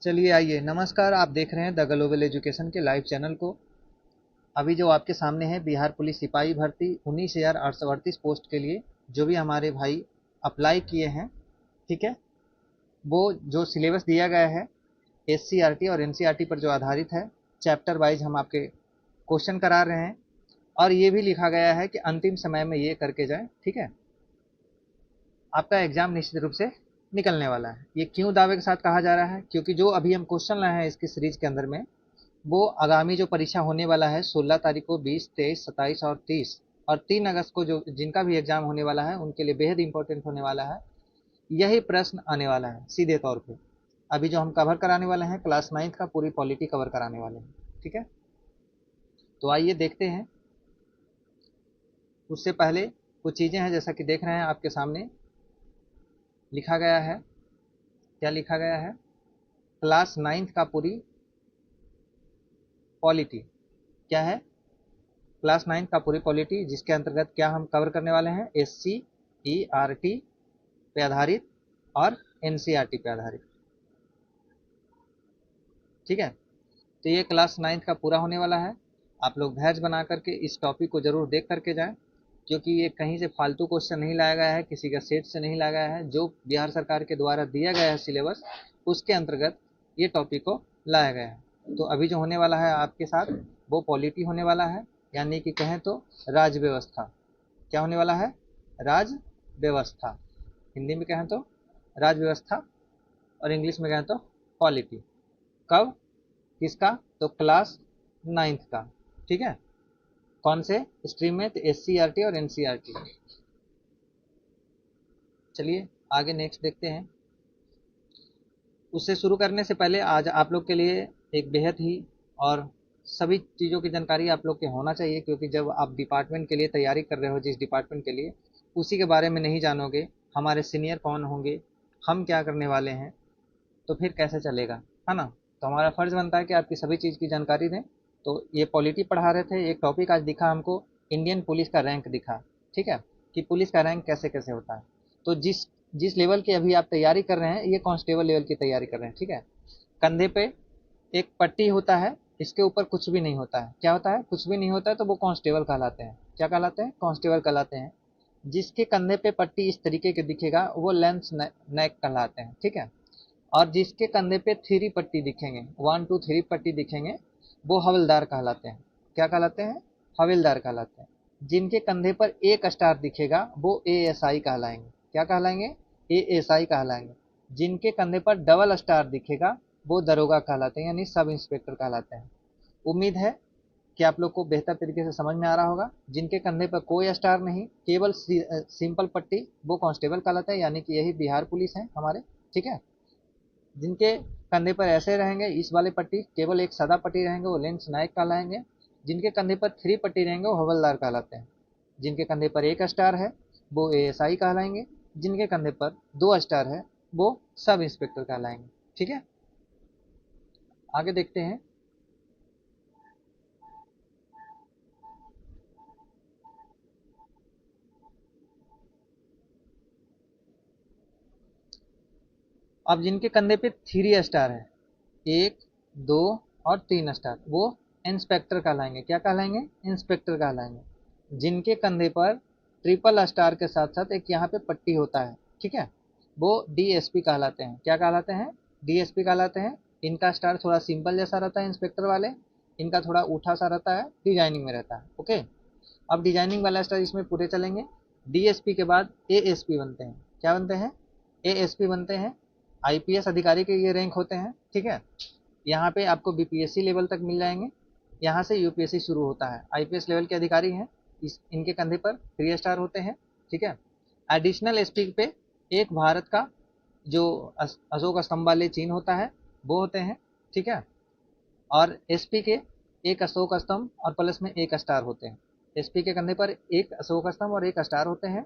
चलिए आइए, नमस्कार। आप देख रहे हैं द ग्लोबल एजुकेशन के लाइव चैनल को। अभी जो आपके सामने है बिहार पुलिस सिपाही भर्ती 19,838 पोस्ट के लिए जो भी हमारे भाई अप्लाई किए हैं, ठीक है, वो जो सिलेबस दिया गया है एससीईआरटी और एनसीईआरटी पर जो आधारित है, चैप्टर वाइज हम आपके क्वेश्चन करा रहे हैं। और ये भी लिखा गया है कि अंतिम समय में ये करके जाएं, ठीक है। आपका एग्जाम निश्चित रूप से निकलने वाला है। ये क्यों दावे के साथ कहा जा रहा है? क्योंकि जो अभी हम क्वेश्चन लाए हैं इसकी सीरीज के अंदर में, वो आगामी जो परीक्षा होने वाला है 16 तारीख को, 20, 23, 27 और 30 और 3 अगस्त को जो जिनका भी एग्जाम होने वाला है उनके लिए बेहद इंपॉर्टेंट होने वाला है। यही प्रश्न आने वाला है सीधे तौर पे। अभी जो हम कवर कराने वाले हैं क्लास 9th का पूरी पॉलिटी कवर कराने वाले हैं, ठीक है। तो आइए देखते हैं। उससे पहले कुछ चीज़ें हैं, जैसा कि देख रहे हैं आपके सामने लिखा गया है। क्या लिखा गया है? क्लास 9th का पूरी पॉलिटी क्या है? क्लास 9 का पूरी पॉलिटी, जिसके अंतर्गत क्या हम कवर करने वाले हैं, एससीईआरटी पे आधारित और एनसीईआरटी पे आधारित, ठीक है। तो ये क्लास 9 का पूरा होने वाला है। आप लोग धैर्य बना करके इस टॉपिक को जरूर देख करके जाएं, क्योंकि ये कहीं से फालतू क्वेश्चन नहीं लाया गया है, किसी का सेट से नहीं लाया गया है। जो बिहार सरकार के द्वारा दिया गया है सिलेबस, उसके अंतर्गत ये टॉपिक को लाया गया है। तो अभी जो होने वाला है आपके साथ वो पॉलिटी होने वाला है, यानी कि कहें तो राज व्यवस्था। क्या होने वाला है? राज व्यवस्था। हिंदी में कहें तो राज व्यवस्था और इंग्लिश में कहें तो पॉलिटी। कब? किसका? तो क्लास 9th का, ठीक है। कौन से स्ट्रीम में? तो एससीईआरटी और एनसीईआरटी। चलिए आगे नेक्स्ट देखते हैं। उससे शुरू करने से पहले आज आप लोग के लिए एक बेहद ही और सभी चीज़ों की जानकारी आप लोग के होना चाहिए, क्योंकि जब आप डिपार्टमेंट के लिए तैयारी कर रहे हो, जिस डिपार्टमेंट के लिए, उसी के बारे में नहीं जानोगे, हमारे सीनियर कौन होंगे, हम क्या करने वाले हैं, तो फिर कैसे चलेगा, है ना। तो हमारा फ़र्ज़ बनता है कि आपकी सभी चीज़ की जानकारी दें। तो ये पॉलिटी पढ़ा रहे थे, एक टॉपिक आज दिखा हमको, इंडियन पुलिस का रैंक दिखा, ठीक है, कि पुलिस का रैंक कैसे कैसे होता है। तो जिस जिस लेवल की अभी आप तैयारी कर रहे हैं, ये कांस्टेबल लेवल की तैयारी कर रहे हैं, ठीक है। कंधे पे एक पट्टी होता है, इसके ऊपर कुछ भी नहीं होता है। क्या होता है? कुछ भी नहीं होता है, तो वो कांस्टेबल कहलाते हैं। क्या कहलाते हैं? कांस्टेबल कहलाते हैं। जिसके कंधे पे पट्टी इस तरीके के दिखेगा वो लेंस नेक कहलाते हैं, ठीक है। और जिसके कंधे पे 3 पट्टी दिखेंगे, 1 2 3 पट्टी दिखेंगे, वो हवलदार कहलाते हैं। क्या कहलाते हैं? हवलदार कहलाते हैं। जिनके कंधे पर एक स्टार दिखेगा वो एएसआई कहलाएंगे। क्या कहलाएंगे? एएसआई कहलाएंगे। जिनके कंधे पर डबल स्टार दिखेगा वो दरोगा कहलाते हैं, यानी सब इंस्पेक्टर कहलाते हैं। उम्मीद है कि आप लोग को बेहतर तरीके से समझ में आ रहा होगा। जिनके कंधे पर कोई स्टार नहीं, केवल सिंपल पट्टी, वो कांस्टेबल कहलाते हैं, यानी कि यही बिहार पुलिस है हमारे, ठीक है। जिनके कंधे पर ऐसे रहेंगे इस वाले पट्टी, केवल एक सादा पट्टी रहेंगे, वो लेंस नायक कहलाएंगे। जिनके कंधे पर 3 पट्टी रहेंगे वो हवलदार कहलाते हैं। जिनके कंधे पर एक स्टार है वो एएसआई कहलाएंगे। जिनके कंधे पर 2 स्टार है वो सब इंस्पेक्टर कहलाएंगे, ठीक है। आगे देखते हैं। अब जिनके कंधे पे 3 स्टार है, 1, 2 और 3 स्टार, वो इंस्पेक्टर कहलाएंगे। क्या कहलाएंगे? इंस्पेक्टर कहलाएंगे। जिनके कंधे पर ट्रिपल स्टार के साथ साथ एक यहाँ पे पट्टी होता है, ठीक है, वो डीएसपी कहलाते हैं। क्या कहलाते हैं? डीएसपी कहलाते हैं। इनका स्टार थोड़ा सिंपल जैसा रहता है इंस्पेक्टर वाले, इनका थोड़ा उठा सा रहता है, डिजाइनिंग में रहता है, ओके। अब डिजाइनिंग वाला स्टार इसमें पूरे चलेंगे। डीएसपी के बाद एएसपी बनते हैं। क्या बनते हैं? एएसपी बनते हैं। आईपीएस अधिकारी के ये रैंक होते हैं, ठीक है। यहाँ पे आपको बीपीएससी लेवल तक मिल जाएंगे। यहाँ से यूपीएससी शुरू होता है। आईपीएस लेवल के अधिकारी हैं, इनके कंधे पर 3 स्टार होते हैं, ठीक है। एडिशनल एसपी पे एक भारत का जो अशोक स्तंभ वाले चिन्ह होता है वो होते हैं, ठीक है। और एसपी के एक अशोक स्तंभ और प्लस में एक स्टार होते हैं। एसपी के कंधे पर एक अशोक स्तंभ और एक स्टार होते हैं।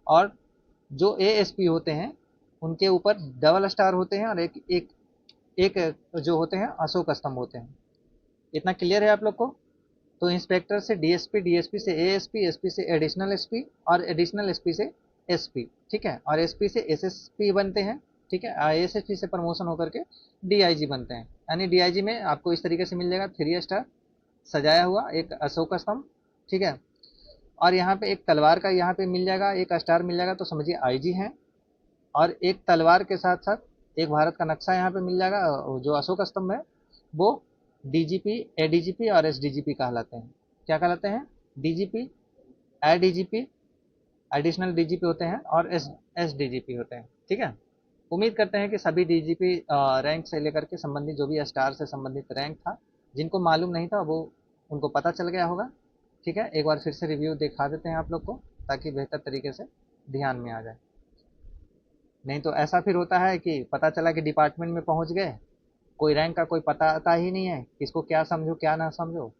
और जो एएसपी होते हैं उनके ऊपर डबल स्टार होते हैं और एक एक एक जो होते हैं अशोक स्तंभ होते हैं। इतना क्लियर है आप लोग को? तो इंस्पेक्टर से डीएसपी, डीएसपी से एएसपी, एसपी से एडिशनल एसपी और एडिशनल एसपी से एसपी, ठीक है, और एसपी से एसएसपी बनते हैं। ठीक है। एएसपी से प्रमोशन होकर के डीआईजी बनते हैं, यानी डीआईजी में आपको इस तरीके से मिल जाएगा 3 स्टार सजाया हुआ एक अशोक स्तंभ, ठीक है। और यहाँ पे एक तलवार का यहाँ पे मिल जाएगा, एक स्टार मिल जाएगा, तो समझिए आईजी हैं। और एक तलवार के साथ साथ एक भारत का नक्शा यहाँ पे मिल जाएगा। जो अशोक स्तंभ है वो डीजीपी, एडीजीपी और एसडीजीपी कहलाते हैं। क्या कहलाते हैं? डीजीपी, एडीजीपी, एडिशनल डीजीपी होते हैं, और एसडीजीपी होते हैं, ठीक है। उम्मीद करते हैं कि सभी डीजीपी रैंक से लेकर के संबंधित जो भी स्टार से संबंधित रैंक था, जिनको मालूम नहीं था वो उनको पता चल गया होगा, ठीक है। एक बार फिर से रिव्यू दिखा देते हैं आप लोग को, ताकि बेहतर तरीके से ध्यान में आ जाए। नहीं तो ऐसा फिर होता है कि पता चला कि डिपार्टमेंट में पहुंच गए, कोई रैंक का कोई पता ही नहीं है, किसको क्या समझो क्या ना समझो।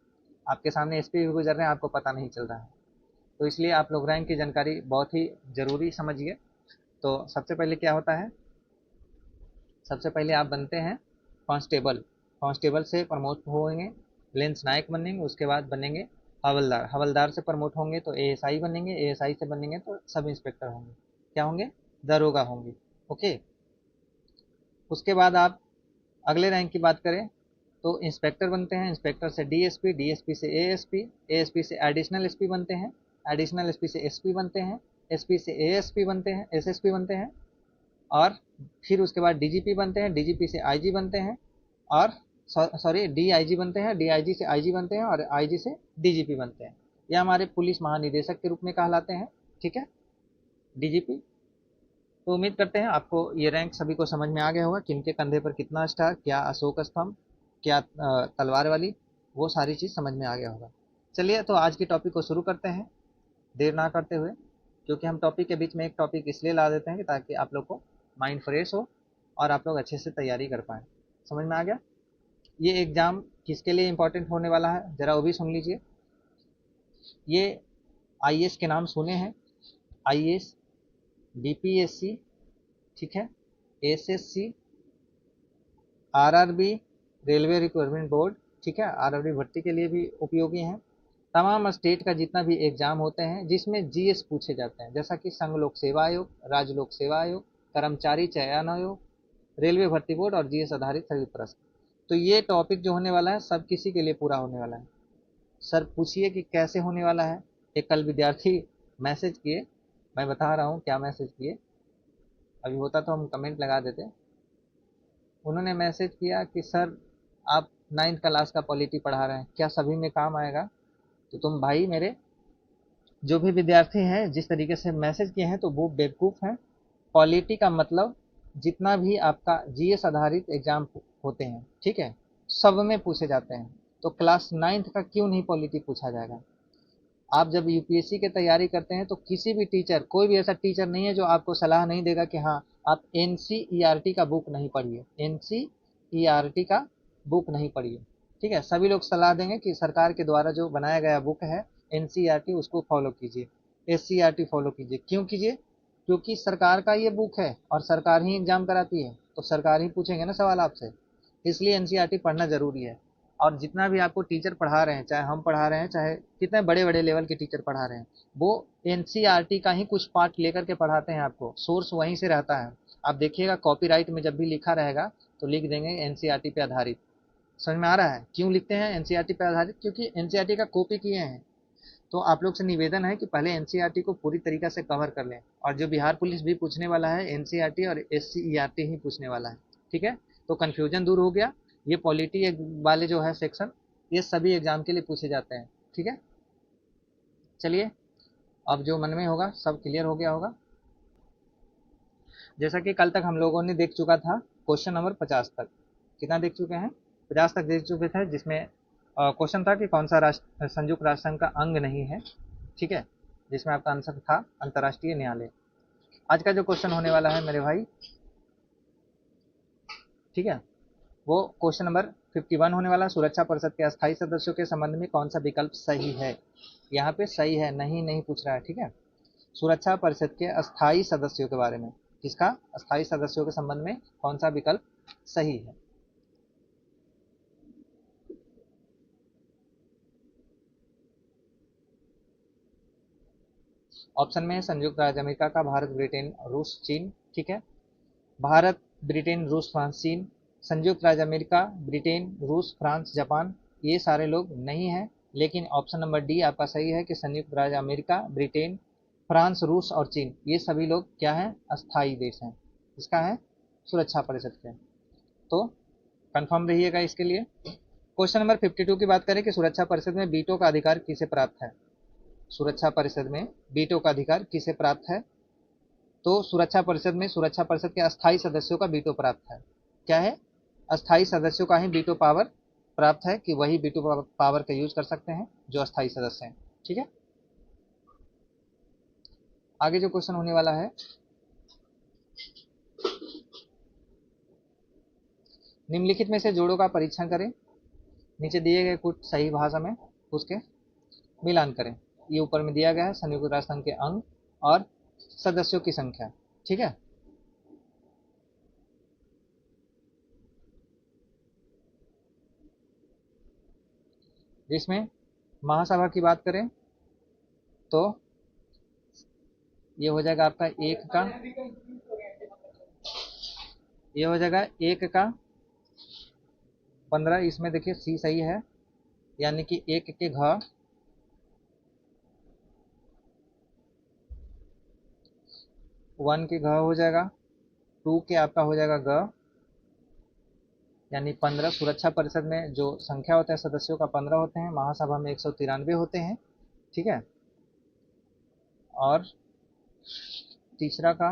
आपके सामने एसपी भी गुजर रहे हैं, आपको पता नहीं चल रहा है। तो इसलिए आप लोग रैंक की जानकारी बहुत ही ज़रूरी समझिए। तो सबसे पहले क्या होता है, सबसे पहले आप बनते हैं कांस्टेबल। कांस्टेबल से प्रमोट होंगे, लेंस नायक बनेंगे, उसके बाद बनेंगे हवलदार। हवलदार से प्रमोट होंगे तो एएसआई बनेंगे, एएसआई से बनेंगे तो सब इंस्पेक्टर होंगे। क्या होंगे? दरोगा होंगे। ओके। उसके बाद आप अगले रैंक की बात करें तो इंस्पेक्टर बनते हैं, इंस्पेक्टर से डीएसपी, डीएसपी से एएसपी, एएसपी से एडिशनल एसपी बनते हैं, एडिशनल एसपी से एसपी बनते हैं, एसपी से एएसपी बनते हैं, एसएसपी बनते हैं, और फिर उसके बाद डीजीपी बनते हैं, डीजीपी से आईजी बनते हैं, और सॉरी डीआईजी बनते हैं, डीआईजी से आईजी बनते हैं, और आईजी से डीजीपी बनते हैं। ये हमारे पुलिस महानिदेशक के रूप में कहलाते हैं, ठीक है, डीजीपी। तो उम्मीद करते हैं आपको ये रैंक सभी को समझ में आ गया होगा, किनके कंधे पर कितना स्टार, क्या अशोक स्तंभ, क्या तलवार वाली, वो सारी चीज़ समझ में आ गया होगा। चलिए तो आज की टॉपिक को शुरू करते हैं देर ना करते हुए, क्योंकि हम टॉपिक के बीच में एक टॉपिक इसलिए ला देते हैं कि ताकि आप लोग को माइंड फ्रेश हो और आप लोग अच्छे से तैयारी कर पाएँ। समझ में आ गया? ये एग्ज़ाम किसके लिए इम्पोर्टेंट होने वाला है, ज़रा वो भी सुन लीजिए। ये आईएएस के नाम सुने हैं, आईएएस, बीपीएससी, ठीक है, SSC, RRB, railway recruitment board, ठीक है, आरआरबी भर्ती के लिए भी उपयोगी हैं। तमाम स्टेट का जितना भी एग्जाम होते हैं जिसमें जीएस पूछे जाते हैं, जैसा कि संघ लोक सेवा आयोग, राज्य लोक सेवा आयोग, कर्मचारी चयन आयोग, रेलवे भर्ती बोर्ड और जीएस आधारित सभी प्रश्न। तो ये टॉपिक जो होने वाला है सब किसी के लिए पूरा होने वाला है। सर पूछिए कि कैसे होने वाला है। एक कल विद्यार्थी मैसेज किए, मैं बता रहा हूँ क्या मैसेज किए, अभी होता तो हम कमेंट लगा देते। उन्होंने मैसेज किया कि सर आप 9th क्लास का पॉलिटी पढ़ा रहे हैं, क्या सभी में काम आएगा? तो तुम भाई मेरे जो भी विद्यार्थी हैं जिस तरीके से मैसेज किए हैं तो वो बेवकूफ़ हैं। पॉलिटी का मतलब जितना भी आपका जीएस आधारित एग्जाम होते हैं, ठीक है, सब में पूछे जाते हैं। तो क्लास 9th का क्यों नहीं पॉलिटी पूछा जाएगा? आप जब यूपीएससी की तैयारी करते हैं तो किसी भी टीचर, कोई भी ऐसा टीचर नहीं है जो आपको सलाह नहीं देगा कि हाँ आप एनसीईआरटी का बुक नहीं पढ़िए, एनसीईआरटी का बुक नहीं पढ़िए, ठीक है। सभी लोग सलाह देंगे कि सरकार के द्वारा जो बनाया गया बुक है एनसीईआरटी उसको फॉलो कीजिए, एससीईआरटी फॉलो कीजिए। क्यों कीजिए? क्योंकि सरकार का ये बुक है और सरकार ही एग्जाम कराती है, तो सरकार ही पूछेंगे ना सवाल आपसे, इसलिए एनसीईआरटी पढ़ना जरूरी है। और जितना भी आपको टीचर पढ़ा रहे हैं, चाहे हम पढ़ा रहे हैं, चाहे कितने बड़े बड़े लेवल के टीचर पढ़ा रहे हैं, वो एनसीईआरटी का ही कुछ पार्ट लेकर के पढ़ाते हैं आपको, सोर्स वहीं से रहता है। आप देखिएगा कॉपीराइट में जब भी लिखा रहेगा तो लिख देंगे एनसीईआरटी पे आधारित। समझ में आ रहा है क्यों लिखते हैं एनसीईआरटी पे आधारित? क्योंकि एनसीईआरटी का कॉपी किए हैं। तो आप लोग से निवेदन है कि पहले एनसीईआरटी को पूरी तरीके से कवर कर लें, और जो बिहार पुलिस भी पूछने वाला है एनसीईआरटी और एससीईआरटी ही पूछने वाला है, ठीक है। तो कन्फ्यूजन दूर हो गया। ये पॉलिटी वाले जो है सेक्शन, ये सभी एग्जाम के लिए पूछे जाते हैं, ठीक है। चलिए अब जो मन में होगा सब क्लियर हो गया होगा। जैसा कि कल तक हम लोगों ने देख चुका था क्वेश्चन नंबर 50 तक। कितना देख चुके हैं? 50 तक देख चुके थे, जिसमें क्वेश्चन था कि कौन सा राष्ट्र संयुक्त राष्ट्र संघ का अंग नहीं है, ठीक है, जिसमें आपका आंसर था अंतर्राष्ट्रीय न्यायालय। आज का जो क्वेश्चन होने वाला है मेरे भाई, ठीक है, वो क्वेश्चन नंबर 51 होने वाला। सुरक्षा परिषद के अस्थायी सदस्यों के संबंध में कौन सा विकल्प सही है? यहाँ पे सही है नहीं नहीं पूछ रहा है, ठीक है। सुरक्षा परिषद के अस्थायी सदस्यों के बारे में, किसका? अस्थायी सदस्यों के संबंध में कौन सा विकल्प सही है? ऑप्शन में संयुक्त राज्य अमेरिका का, भारत, ब्रिटेन, रूस, चीन, ठीक है। भारत ब्रिटेन, रूस, फ्रांस, चीन। संयुक्त राज्य अमेरिका, ब्रिटेन, रूस, फ्रांस, जापान, ये सारे लोग नहीं हैं। लेकिन ऑप्शन नंबर डी आपका सही है कि संयुक्त राज्य अमेरिका, ब्रिटेन, फ्रांस, रूस और चीन, ये सभी लोग क्या हैं, अस्थायी देश हैं। इसका है सुरक्षा परिषद के। तो कंफर्म रहिएगा इसके लिए। क्वेश्चन नंबर 52 की बात करें कि सुरक्षा परिषद में वीटो का अधिकार किसे प्राप्त है। सुरक्षा परिषद में वीटो का अधिकार किसे प्राप्त है। तो सुरक्षा परिषद के अस्थायी सदस्यों का वीटो प्राप्त है। क्या है, अस्थायी सदस्यों का ही वीटो पावर प्राप्त है, कि वही वीटो पावर का यूज कर सकते हैं जो अस्थायी सदस्य हैं। ठीक है, आगे जो क्वेश्चन होने वाला है, निम्नलिखित में से जोड़ों का परीक्षण करें। नीचे दिए गए कुछ सही भाषा में उसके मिलान करें। ये ऊपर में दिया गया है संयुक्त राष्ट्र संघ के अंग और सदस्यों की संख्या। ठीक है, जिसमें महासभा की बात करें तो ये हो जाएगा आपका एक का, ये हो जाएगा 1 का 15। इसमें देखिए सी सही है, यानी कि 1 के घ, 1 के घ हो जाएगा, 2 के आपका हो जाएगा ग, यानी 15। सुरक्षा परिषद में जो संख्या होता है सदस्यों का 15 होते हैं, महासभा में 193 होते हैं। ठीक है, और तीसरा का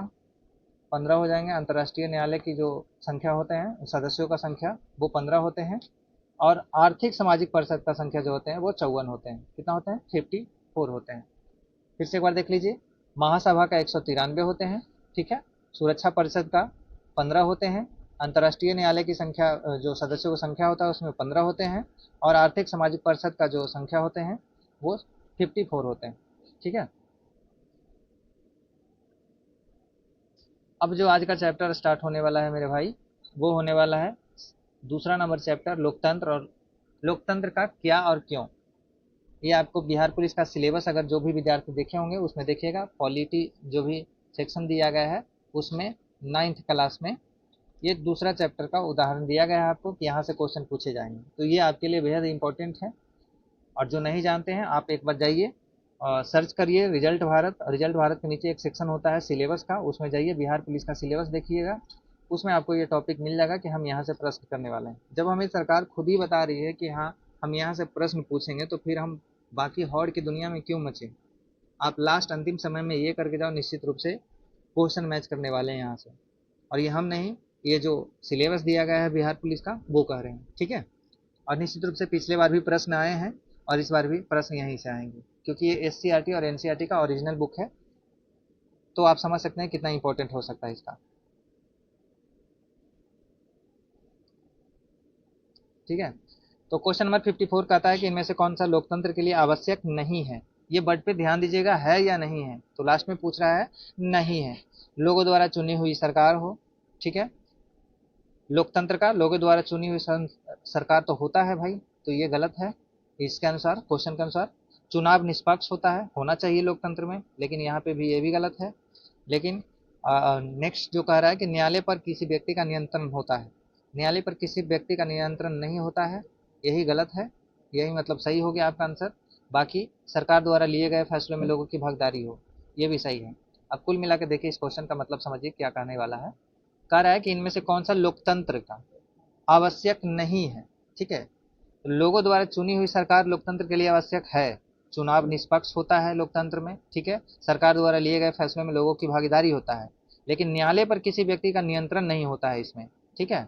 15 हो जाएंगे। अंतर्राष्ट्रीय न्यायालय की जो संख्या होते हैं सदस्यों का संख्या वो 15 होते हैं। और आर्थिक सामाजिक परिषद का संख्या जो होते हैं वो 54 होते हैं। कितना होते हैं, 54 होते हैं। फिर से एक बार देख लीजिए, महासभा का 193 होते हैं। ठीक है, सुरक्षा परिषद का 15 होते हैं। अंतर्राष्ट्रीय न्यायालय की संख्या जो सदस्यों की संख्या होता है उसमें 15 होते हैं। और आर्थिक सामाजिक परिषद का जो संख्या होते हैं वो 54 होते हैं। ठीक है, अब जो आज का चैप्टर स्टार्ट होने वाला है मेरे भाई, वो होने वाला है दूसरा नंबर चैप्टर, लोकतंत्र। और लोकतंत्र का क्या और क्यों, ये आपको बिहार पुलिस का सिलेबस अगर जो भी विद्यार्थी देखे होंगे उसमें देखिएगा, पॉलिटी जो भी सेक्शन दिया गया है उसमें 9th क्लास में ये दूसरा चैप्टर का उदाहरण दिया गया है आपको कि यहाँ से क्वेश्चन पूछे जाएंगे। तो ये आपके लिए बेहद इंपॉर्टेंट है। और जो नहीं जानते हैं आप एक बार जाइए सर्च करिए रिजल्ट भारत। रिजल्ट भारत के नीचे एक सेक्शन होता है सिलेबस का, उसमें जाइए बिहार पुलिस का सिलेबस देखिएगा। उसमें आपको ये टॉपिक मिल जाएगा कि हम यहाँ से प्रश्न करने वाले हैं। जब हमें सरकार खुद ही बता रही है कि हाँ हम यहाँ से प्रश्न पूछेंगे, तो फिर हम बाकी हॉड़ की दुनिया में क्यों मचे। आप लास्ट अंतिम समय में ये करके जाओ, निश्चित रूप से क्वेश्चन मैच करने वाले हैं यहाँ से। और ये हम नहीं, ये जो सिलेबस दिया गया है बिहार पुलिस का वो कह रहे हैं। ठीक है, और निश्चित रूप से पिछले बार भी प्रश्न आए हैं और इस बार भी प्रश्न यहीं से आएंगे, क्योंकि ये एससीईआरटी और एनसीईआरटी का ओरिजिनल बुक है। तो आप समझ सकते हैं कितना इंपॉर्टेंट हो सकता है इसका। ठीक है, तो क्वेश्चन नंबर 54 कहता है कि इनमें से कौन सा लोकतंत्र के लिए आवश्यक नहीं है। ये वर्ड पे ध्यान दीजिएगा, है या नहीं है। तो लास्ट में पूछ रहा है नहीं है। लोगों द्वारा चुनी हुई सरकार हो। ठीक है, लोकतंत्र का लोगों द्वारा चुनी हुई सरकार तो होता है भाई, तो ये गलत है। इसके अनुसार, क्वेश्चन के अनुसार चुनाव निष्पक्ष होता है, होना चाहिए लोकतंत्र में, लेकिन यहाँ पे भी ये भी गलत है। लेकिन नेक्स्ट जो कह रहा है कि न्यायालय पर किसी व्यक्ति का नियंत्रण होता है। न्यायालय पर किसी व्यक्ति का नियंत्रण नहीं होता है, यही गलत है। यही मतलब सही हो गया आपका आंसर। बाकी सरकार द्वारा लिए गए फैसलों में लोगों की भागीदारी हो, ये भी सही है। अब कुल मिला के देखिए इस क्वेश्चन का मतलब समझिए क्या कहने वाला है। कह रहा है कि इनमें से कौन सा लोकतंत्र का आवश्यक नहीं है। ठीक है, तो लोगों द्वारा चुनी हुई सरकार लोकतंत्र के लिए आवश्यक है। चुनाव निष्पक्ष होता है लोकतंत्र में। ठीक है, सरकार द्वारा लिए गए फैसलों में लोगों की भागीदारी होता है, लेकिन न्यायालय पर किसी व्यक्ति का नियंत्रण नहीं होता है इसमें। ठीक है,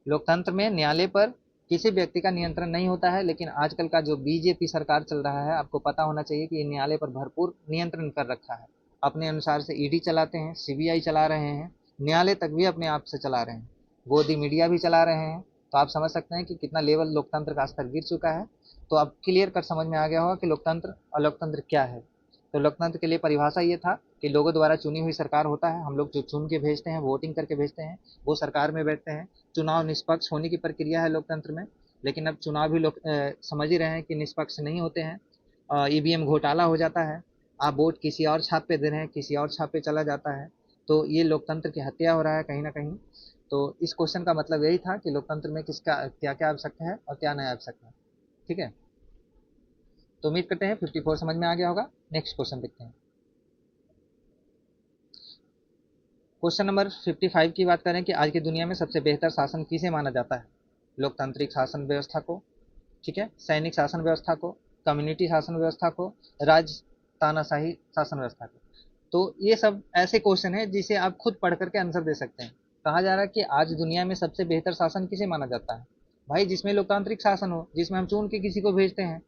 लोकतंत्र में न्यायालय पर किसी व्यक्ति का नियंत्रण नहीं होता है। लेकिन आजकल का जो बीजेपी सरकार चल रहा है, आपको पता होना चाहिए कि न्यायालय पर भरपूर नियंत्रण कर रखा है। अपने अनुसार से ईडी चलाते हैं, सीबीआई चला रहे हैं, न्यायालय तक भी अपने आप से चला रहे हैं, गोदी मीडिया भी चला रहे हैं। तो आप समझ सकते हैं कि कितना लेवल लोकतंत्र का स्तर गिर चुका है। तो अब क्लियर कर समझ में आ गया होगा कि लोकतंत्र और लोकतंत्र क्या है। तो लोकतंत्र के लिए परिभाषा ये था कि लोगों द्वारा चुनी हुई सरकार होता है, हम लोग जो चुन के भेजते हैं, वोटिंग करके भेजते हैं, वो सरकार में बैठते हैं। चुनाव निष्पक्ष होने की प्रक्रिया है लोकतंत्र में, लेकिन अब चुनाव भी लोग समझ ही रहे हैं कि निष्पक्ष नहीं होते हैं। ईवीएम घोटाला हो जाता है, आप वोट किसी और छाप पे दे रहे हैं, किसी और छाप पे चला जाता है। तो ये लोकतंत्र की हत्या हो रहा है कहीं ना कहीं। तो इस क्वेश्चन का मतलब यही था कि लोकतंत्र में किसका क्या क्या आवश्यकता है और क्या नहीं आवश्यकता है। ठीक है, तो उम्मीद करते हैं 54 समझ में आ गया होगा। नेक्स्ट क्वेश्चन देखते हैं। क्वेश्चन नंबर 55 की बात करें कि आज की दुनिया में सबसे बेहतर शासन किसे माना जाता है? लोकतांत्रिक शासन व्यवस्था को, ठीक है, सैनिक शासन व्यवस्था को, कम्युनिटी शासन व्यवस्था को, राज तानाशाही शासन व्यवस्था को। तो ये सब ऐसे क्वेश्चन है जिसे आप खुद पढ़ करके आंसर दे सकते हैं। कहा जा रहा है कि आज दुनिया में सबसे बेहतर शासन किसे माना जाता है? भाई जिसमें लोकतांत्रिक शासन हो, जिसमें हम चुन के किसी को भेजते हैं,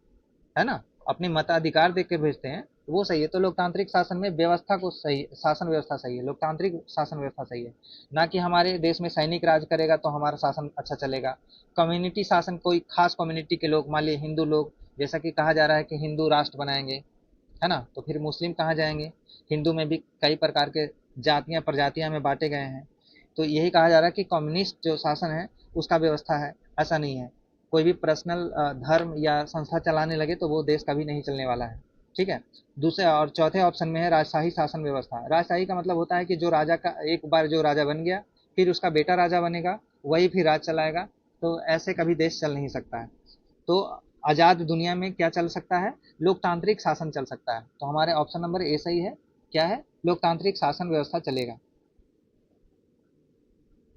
है ना, अपने मताधिकार देख के भेजते हैं, वो सही है। तो लोकतांत्रिक शासन में व्यवस्था को सही, शासन व्यवस्था सही है, लोकतांत्रिक शासन व्यवस्था सही है। ना कि हमारे देश में सैनिक राज करेगा तो हमारा शासन अच्छा चलेगा। कम्युनिटी शासन, कोई खास कम्युनिटी के लोग, मान लीजिए हिंदू लोग, जैसा कि कहा जा रहा है कि हिंदू राष्ट्र बनाएंगे, है ना, तो फिर मुस्लिम कहाँ जाएंगे? हिंदू में भी कई प्रकार के जातियां प्रजातियां में बांटे गए हैं। तो यही कहा जा रहा है कि कम्युनिस्ट जो शासन है उसका व्यवस्था है। ऐसा नहीं है, कोई भी पर्सनल धर्म या संस्था चलाने लगे तो वो देश कभी नहीं चलने वाला है। ठीक है। दूसरे और चौथे ऑप्शन में है राजशाही शासन व्यवस्था। राजशाही का मतलब होता है कि जो राजा का, एक बार जो राजा बन गया फिर उसका बेटा राजा बनेगा, वही फिर राज चलाएगा। तो ऐसे कभी देश चल नहीं सकता है। तो आजाद दुनिया में क्या चल सकता है? लोकतांत्रिक शासन चल सकता है। तो हमारे ऑप्शन नंबर ए सही है। क्या है? लोकतांत्रिक शासन व्यवस्था चलेगा,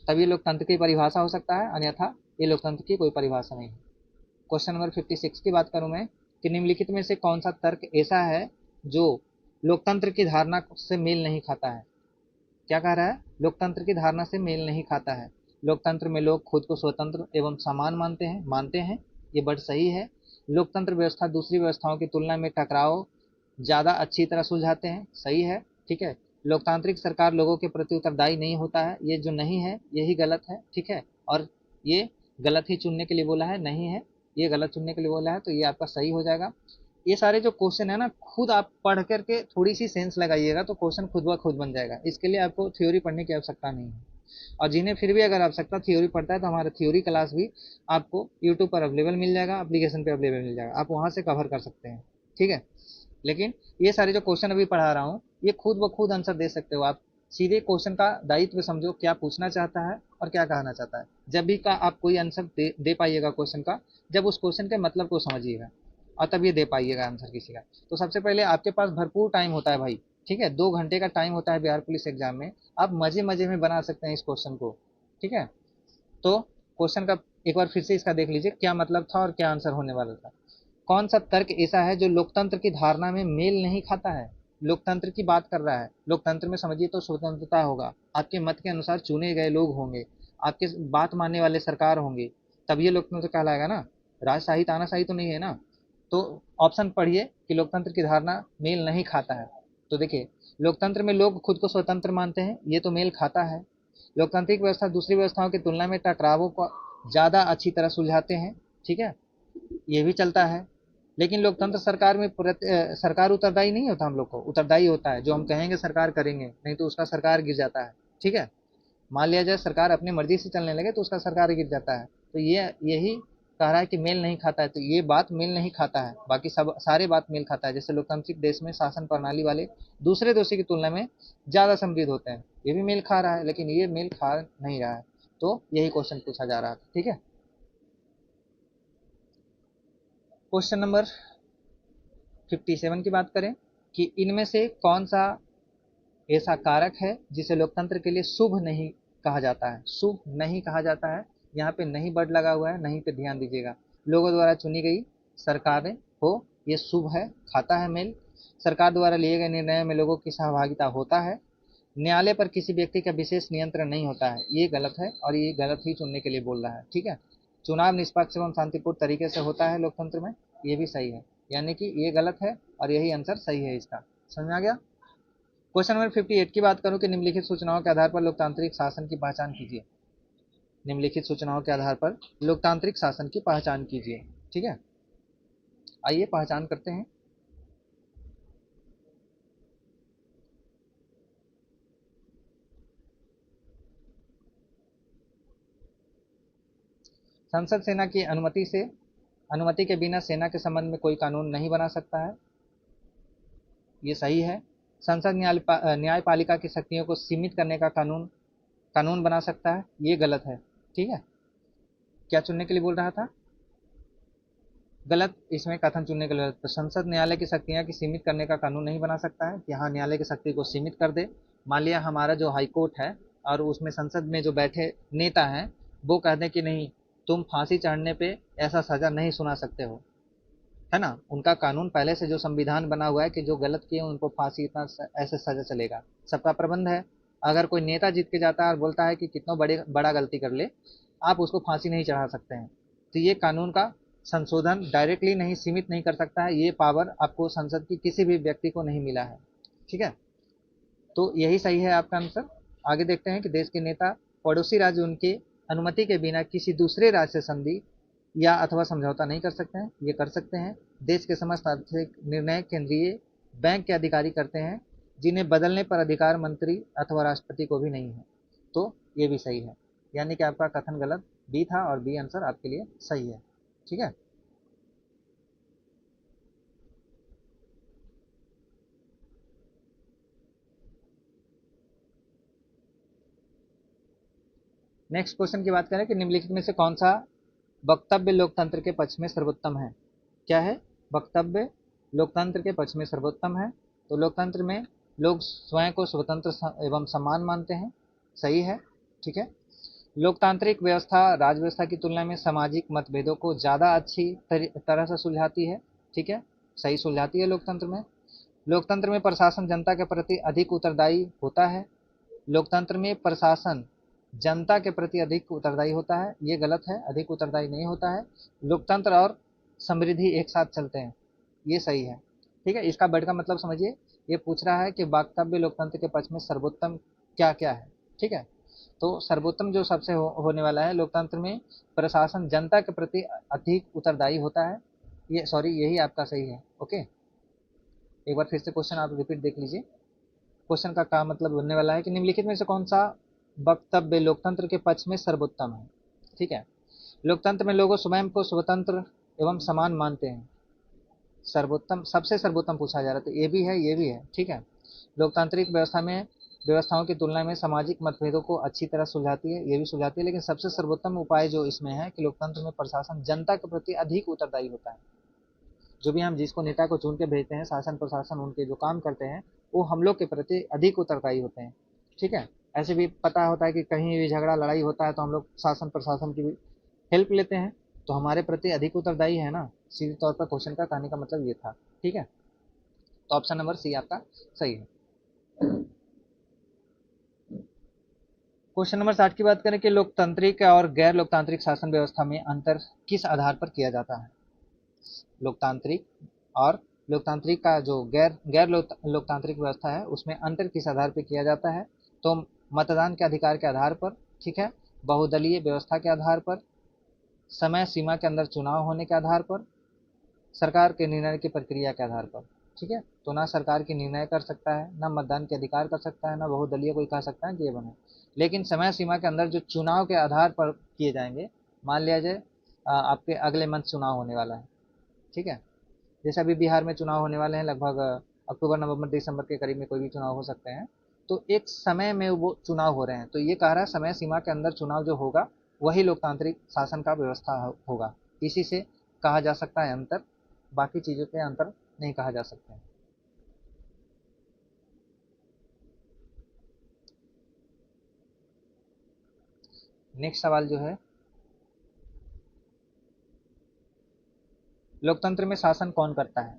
तब ये लोकतंत्र की परिभाषा हो सकता है, अन्यथा ये लोकतंत्र की कोई परिभाषा नहीं है। क्वेश्चन नंबर 56 की बात करूं मैं कि निम्नलिखित में से कौन सा तर्क ऐसा है जो लोकतंत्र की धारणा से मेल नहीं खाता है? क्या कह रहा है? लोकतंत्र की धारणा से मेल नहीं खाता है। लोकतंत्र में लोग खुद को स्वतंत्र एवं समान मानते हैं, ये बड़ सही है। लोकतंत्र व्यवस्था दूसरी व्यवस्थाओं की तुलना में टकराव ज्यादा अच्छी तरह सुलझाते हैं, सही है। ठीक है। लोकतांत्रिक सरकार लोगों के प्रति उत्तरदायी नहीं होता है, ये जो नहीं है यही गलत है। ठीक है। और ये गलत ही चुनने के लिए बोला है, नहीं है, ये गलत चुनने के लिए बोला है, तो ये आपका सही हो जाएगा। ये सारे जो क्वेश्चन है ना, खुद आप पढ़ करके थोड़ी सी सेंस लगाइएगा तो क्वेश्चन खुद ब खुद बन जाएगा। इसके लिए आपको थ्योरी पढ़ने की आवश्यकता नहीं है। और जिन्हें फिर भी अगर आवश्यकता थ्योरी पढ़ता है तो हमारा थ्योरी क्लास भी आपको यूट्यूब पर अवेलेबल मिल जाएगा, एप्लीकेशन पे अवेलेबल मिल जाएगा, आप वहां से कवर कर सकते हैं। ठीक है। लेकिन ये सारे जो क्वेश्चन अभी पढ़ा रहा हूँ ये खुद ब खुद आंसर दे सकते हो आप। सीधे क्वेश्चन का दायित्व समझो, क्या पूछना चाहता है और क्या कहना चाहता है। जब भी का आप कोई आंसर दे पाइएगा क्वेश्चन का, जब उस क्वेश्चन के मतलब को समझिएगा और तब ये दे पाइएगा आंसर किसी का। तो सबसे पहले आपके पास भरपूर टाइम होता है भाई। ठीक है, 2 घंटे का टाइम होता है बिहार पुलिस एग्जाम में। आप मजे मजे में बना सकते हैं इस क्वेश्चन को। ठीक है। तो क्वेश्चन का एक बार फिर से इसका देख लीजिए क्या मतलब था और क्या आंसर होने वाला था। कौन सा तर्क ऐसा है जो लोकतंत्र की धारणा में मेल नहीं खाता है? लोकतंत्र की बात कर रहा है। लोकतंत्र में समझिए तो स्वतंत्रता होगा, आपके मत के अनुसार चुने गए लोग होंगे, आपके बात मानने वाले सरकार होंगे, तब ये लोकतंत्र कहलाएगा ना। राजशाही तानाशाही तो नहीं है ना। तो ऑप्शन पढ़िए कि लोकतंत्र की धारणा मेल नहीं खाता है। तो देखिए, लोकतंत्र में लोग खुद को स्वतंत्र मानते हैं, ये तो मेल खाता है। लोकतांत्रिक व्यवस्था दूसरी व्यवस्थाओं की तुलना में टकरावों को ज्यादा अच्छी तरह सुलझाते हैं। ठीक है, ये भी चलता है। लेकिन लोकतंत्र सरकार में सरकार उत्तरदायी नहीं होता, हम लोग को उत्तरदायी होता है। जो हम कहेंगे सरकार करेंगे, नहीं तो उसका सरकार गिर जाता है। ठीक है। मान लिया जाए सरकार अपनी मर्जी से चलने लगे तो उसका सरकार गिर जाता है। तो ये यही कह रहा है कि मेल नहीं खाता है, तो ये बात मेल नहीं खाता है। बाकी सब सारे बात मेल खाता है। जैसे लोकतांत्रिक देश में शासन प्रणाली वाले दूसरे देशों की तुलना में ज्यादा समृद्ध होते हैं, ये भी मेल खा रहा है, लेकिन ये मेल खा नहीं रहा है। तो यही क्वेश्चन पूछा जा रहा था। ठीक है। क्वेश्चन नंबर 57 की बात करें कि इनमें से कौन सा ऐसा कारक है जिसे लोकतंत्र के लिए शुभ नहीं कहा जाता है? शुभ नहीं कहा जाता है। यहाँ पे नहीं वर्ड लगा हुआ है, नहीं पे ध्यान दीजिएगा। लोगों द्वारा चुनी गई सरकारें हो, ये शुभ है, खाता है मेल। सरकार द्वारा लिए गए निर्णयों में लोगों की सहभागिता होता है। न्यायालय पर किसी व्यक्ति का विशेष नियंत्रण नहीं होता है, ये गलत है और ये गलत ही चुनने के लिए बोल रहा है। ठीक है। चुनाव निष्पक्ष एवं शांतिपूर्ण तरीके से होता है लोकतंत्र में, ये भी सही है। यानी कि ये गलत है और यही आंसर सही है इसका। समझ में आ गया? क्वेश्चन नंबर 58 की बात करूं कि निम्नलिखित सूचनाओं के आधार पर लोकतांत्रिक शासन की पहचान कीजिए। निम्नलिखित सूचनाओं के आधार पर लोकतांत्रिक शासन की पहचान कीजिए। ठीक है, आइए पहचान करते हैं। संसद सेना की अनुमति के बिना सेना के संबंध में कोई कानून नहीं बना सकता है, ये सही है। संसद न्यायपालिका की शक्तियों को सीमित करने का कानून कानून बना सकता है, ये गलत है। ठीक है, क्या चुनने के लिए बोल रहा था? गलत, इसमें कथन चुनने के लिए। तो संसद न्यायालय की शक्तियां की सीमित करने का कानून नहीं बना सकता है कि हाँ न्यायालय की शक्ति को सीमित कर दे। मान लिया हमारा जो हाई कोर्ट है और उसमें संसद में जो बैठे नेता हैं वो कह दें कि नहीं, तुम फांसी चढ़ने पे ऐसा सजा नहीं सुना सकते हो, है ना। उनका कानून पहले से जो संविधान बना हुआ है कि जो गलत किए उनको फांसी इतना ऐसे सजा चलेगा, सबका प्रबंध है। अगर कोई नेता जीत के जाता है और बोलता है कि कितना बड़ा गलती कर ले, आप उसको फांसी नहीं चढ़ा सकते हैं। तो ये कानून का संशोधन डायरेक्टली नहीं, सीमित नहीं कर सकता है, ये पावर आपको संसद की किसी भी व्यक्ति को नहीं मिला है। ठीक है, तो यही सही है आपका आंसर। आगे देखते हैं कि देश के नेता पड़ोसी राज्य उनके अनुमति के बिना किसी दूसरे राज्य से संधि या अथवा समझौता नहीं कर सकते हैं, ये कर सकते हैं। देश के समस्त आर्थिक निर्णय केंद्रीय बैंक के अधिकारी करते हैं, जिन्हें बदलने पर अधिकार मंत्री अथवा राष्ट्रपति को भी नहीं है। तो ये भी सही है, यानी कि आपका कथन गलत बी था और बी आंसर आपके लिए सही है। ठीक है, नेक्स्ट क्वेश्चन की बात करें कि निम्नलिखित में से कौन सा वक्तव्य लोकतंत्र के पक्ष में सर्वोत्तम है। क्या है? वक्तव्य लोकतंत्र के पक्ष में सर्वोत्तम है। तो लोकतंत्र में लोग स्वयं को स्वतंत्र एवं समान मानते हैं, सही है। ठीक है, लोकतांत्रिक व्यवस्था राज व्यवस्था की तुलना में सामाजिक मतभेदों को ज़्यादा अच्छी तरह से सुलझाती है। ठीक है, सही सुलझाती है लोकतंत्र में। लोकतंत्र में प्रशासन जनता के प्रति अधिक उत्तरदायी होता है। लोकतंत्र में प्रशासन जनता के प्रति अधिक उत्तरदायी होता है, ये गलत है, अधिक उत्तरदायी नहीं होता है। लोकतंत्र और समृद्धि एक साथ चलते हैं, ये सही है। ठीक है, इसका वर्ड का मतलब समझिए। ये पूछ रहा है कि वक्तव्य लोकतंत्र के पक्ष में सर्वोत्तम क्या क्या है। ठीक है, तो सर्वोत्तम जो सबसे होने वाला है, लोकतंत्र में प्रशासन जनता के प्रति अधिक उत्तरदायी होता है। ये सॉरी, यही आपका सही है। ओके, एक बार फिर से क्वेश्चन आप रिपीट देख लीजिए। क्वेश्चन का क्या मतलब बनने वाला है कि निम्नलिखित में से कौन सा वक्तव्य लोकतंत्र के पक्ष में सर्वोत्तम है। ठीक है, लोकतंत्र में लोगों स्वयं को स्वतंत्र एवं समान मानते हैं। सर्वोत्तम, सबसे सर्वोत्तम पूछा जा रहा है, तो ये भी है, ये भी है। ठीक है, लोकतांत्रिक व्यवस्था में व्यवस्थाओं की तुलना में सामाजिक मतभेदों को अच्छी तरह सुलझाती है, ये भी सुलझाती है। लेकिन सबसे सर्वोत्तम उपाय जो इसमें है कि लोकतंत्र में प्रशासन जनता के प्रति अधिक उत्तरदायी होता है। जो भी हम जिसको नेता को चुन के भेजते हैं, शासन प्रशासन उनके जो काम करते हैं वो हम लोग के प्रति अधिक उत्तरदायी होते हैं। ठीक है, ऐसे भी पता होता है कि कहीं भी झगड़ा लड़ाई होता है तो हम लोग शासन प्रशासन की भी हेल्प लेते हैं, तो हमारे प्रति अधिक उत्तरदायी है ना। सीधे तौर पर क्वेश्चन का कहने का मतलब ये था। ठीक है, तो ऑप्शन नंबर सी आपका सही है। क्वेश्चन नंबर 60 की बात करें कि लोकतांत्रिक और गैर लोकतांत्रिक शासन व्यवस्था में अंतर किस आधार पर किया जाता है। लोकतांत्रिक और लोकतांत्रिक का जो गैर गैर लोकतांत्रिक व्यवस्था है उसमें अंतर किस आधार पर किया जाता है। तो मतदान के अधिकार के आधार पर, ठीक है, बहुदलीय व्यवस्था के आधार पर, समय सीमा के अंदर चुनाव होने के आधार पर, सरकार के निर्णय की प्रक्रिया के आधार पर। ठीक है, तो ना सरकार की निर्णय कर सकता है, ना मतदान के अधिकार कर सकता है, ना बहुदलीय कोई कह सकता है कि ये बने। लेकिन समय सीमा के अंदर जो चुनाव के आधार पर किए जाएंगे, मान लिया जाए आपके अगले मंथ चुनाव होने वाला है। ठीक है, जैसे अभी बिहार में चुनाव होने वाले हैं, लगभग अक्टूबर नवंबर दिसंबर के करीब में कोई भी चुनाव हो सकते हैं। तो एक समय में वो चुनाव हो रहे हैं, तो ये कह रहा है समय सीमा के अंदर चुनाव जो होगा वही लोकतांत्रिक शासन का व्यवस्था होगा। इसी से कहा जा सकता है अंतर, बाकी चीज़ों के अंतर नहीं कहा जा सकते हैं। नेक्स्ट सवाल जो है, लोकतंत्र में शासन कौन करता है।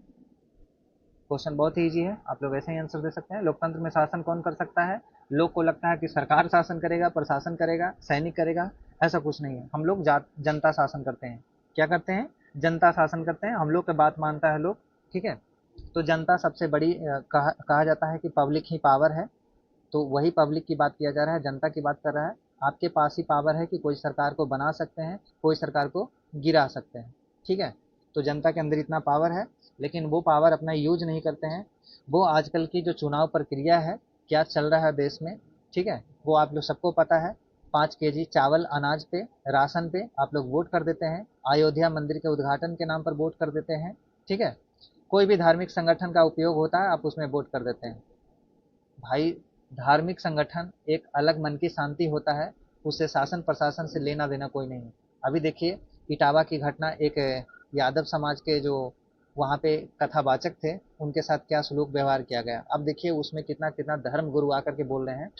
क्वेश्चन बहुत ही ईजी है, आप लोग ऐसे ही आंसर दे सकते हैं। लोकतंत्र में शासन कौन कर सकता है। लोग को लगता है कि सरकार शासन करेगा, प्रशासन करेगा, सैनिक करेगा। ऐसा कुछ नहीं है, हम लोग जनता शासन करते हैं। क्या करते हैं? जनता शासन करते हैं, हम लोग की बात मानता है लोग। ठीक है, तो जनता सबसे बड़ी कहा जाता है कि पब्लिक ही पावर है। तो वही पब्लिक की बात किया जा रहा है, जनता की बात कर रहा है। आपके पास ही पावर है कि कोई सरकार को बना सकते हैं, कोई सरकार को गिरा सकते हैं। ठीक है, तो जनता के अंदर इतना पावर है, लेकिन वो पावर अपना यूज नहीं करते हैं। वो आजकल की जो चुनाव प्रक्रिया है, क्या चल रहा है देश में, ठीक है, वो आप लोग सबको पता है। 5 केजी चावल अनाज पे, राशन पे आप लोग वोट कर देते हैं। अयोध्या मंदिर के उद्घाटन के नाम पर वोट कर देते हैं। ठीक है, कोई भी धार्मिक संगठन का उपयोग होता है, आप उसमें वोट कर देते हैं। भाई धार्मिक संगठन एक अलग मन की शांति होता है, उससे शासन प्रशासन से लेना देना कोई नहीं है। अभी देखिए इटावा की घटना, एक यादव समाज के जो वहाँ पे कथावाचक थे उनके साथ क्या सलूक व्यवहार किया गया। अब देखिए उसमें कितना कितना धर्म गुरु आकर के बोल रहे हैं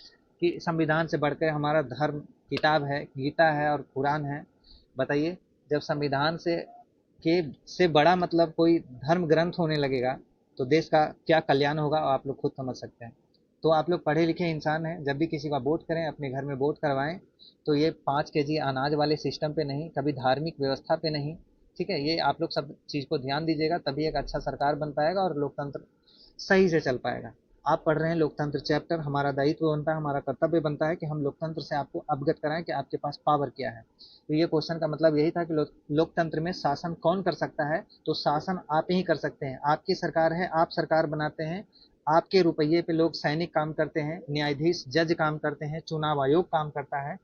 कि संविधान से बढ़कर हमारा धर्म किताब है, गीता है और कुरान है। बताइए, जब संविधान के से बड़ा मतलब कोई धर्म ग्रंथ होने लगेगा तो देश का क्या कल्याण होगा आप लोग खुद समझ सकते हैं। तो आप लोग पढ़े लिखे इंसान हैं, जब भी किसी का वोट करें अपने घर में वोट करवाएं तो ये 5 केजी अनाज वाले सिस्टम पे नहीं, कभी धार्मिक व्यवस्था पे नहीं। ठीक है, ये आप लोग सब चीज़ को ध्यान दीजिएगा, तभी एक अच्छा सरकार बन पाएगा और लोकतंत्र सही से चल पाएगा। आप पढ़ रहे हैं लोकतंत्र चैप्टर, हमारा दायित्व बनता है, हमारा कर्तव्य बनता है कि हम लोकतंत्र से आपको अवगत कराएं कि आपके पास पावर क्या है। तो ये क्वेश्चन का मतलब यही था कि लोकतंत्र में शासन कौन कर सकता है। तो शासन आप ही कर सकते हैं, आपकी सरकार है, आप सरकार बनाते हैं, आपके रुपये पे लोग सैनिक काम करते हैं, न्यायाधीश जज काम करते हैं, चुनाव आयोग काम करता है,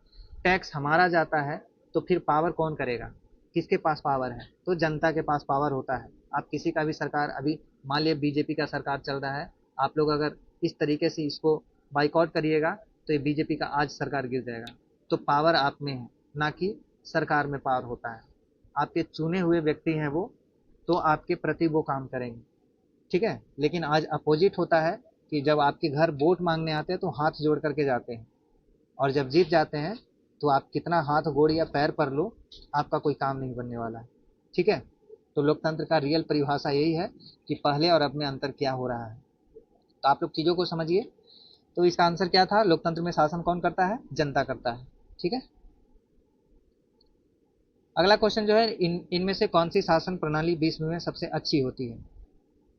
टैक्स हमारा जाता है। तो फिर पावर कौन करेगा, किसके पास पावर है? तो जनता के पास पावर होता है। आप किसी का भी सरकार, अभी मान लिया बीजेपी का सरकार चल रहा है, आप लोग अगर इस तरीके से इसको बाइकआउट करिएगा तो ये बीजेपी का आज सरकार गिर जाएगा। तो पावर आप में है, ना कि सरकार में पावर होता है। आपके चुने हुए व्यक्ति हैं वो, तो आपके प्रति वो काम करेंगे। ठीक है, लेकिन आज अपोजिट होता है कि जब आपके घर वोट मांगने आते हैं तो हाथ जोड़ करके जाते हैं, और जब जीत जाते हैं तो आप कितना हाथ गोड़ या पैर पर लो, आपका कोई काम नहीं बनने वाला है। ठीक है, तो लोकतंत्र का रियल परिभाषा यही है कि पहले और अब में अंतर क्या हो रहा है। तो आप लोग चीज़ों को समझिए। तो इसका आंसर क्या था, लोकतंत्र में शासन कौन करता है? जनता करता है। ठीक है, अगला क्वेश्चन जो है, इनमें से कौन सी शासन प्रणाली विश्व में सबसे अच्छी होती है?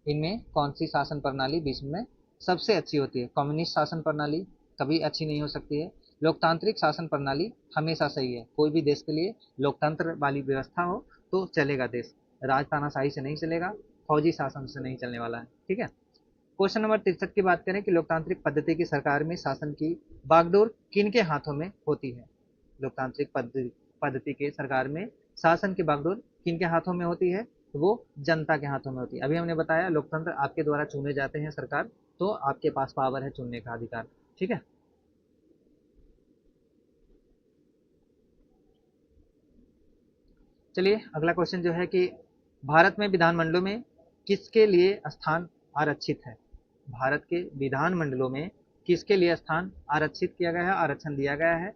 इनमें कौन सी शासन प्रणाली विश्व में सबसे अच्छी होती है? कम्युनिस्ट शासन प्रणाली कभी अच्छी नहीं हो सकती है। लोकतांत्रिक शासन प्रणाली हमेशा सही है। कोई भी देश के लिए लोकतंत्र वाली व्यवस्था हो तो चलेगा देश, राजतानाशाही से नहीं चलेगा, फौजी शासन से नहीं चलने वाला है। ठीक है, क्वेश्चन नंबर 63 की बात करें कि लोकतांत्रिक पद्धति की सरकार में शासन की बागडोर किन के हाथों में होती है? लोकतांत्रिक पद्धति के सरकार में शासन की बागडोर किन के हाथों में होती है? तो वो जनता के हाथों में होती है। अभी हमने बताया लोकतंत्र आपके द्वारा चुने जाते हैं सरकार, तो आपके पास पावर है चुनने का अधिकार। ठीक है, चलिए अगला क्वेश्चन जो है कि भारत में विधानमंडलों में किसके लिए स्थान आरक्षित है? भारत के विधानमंडलों में किसके लिए स्थान आरक्षित किया गया है, आरक्षण दिया गया है?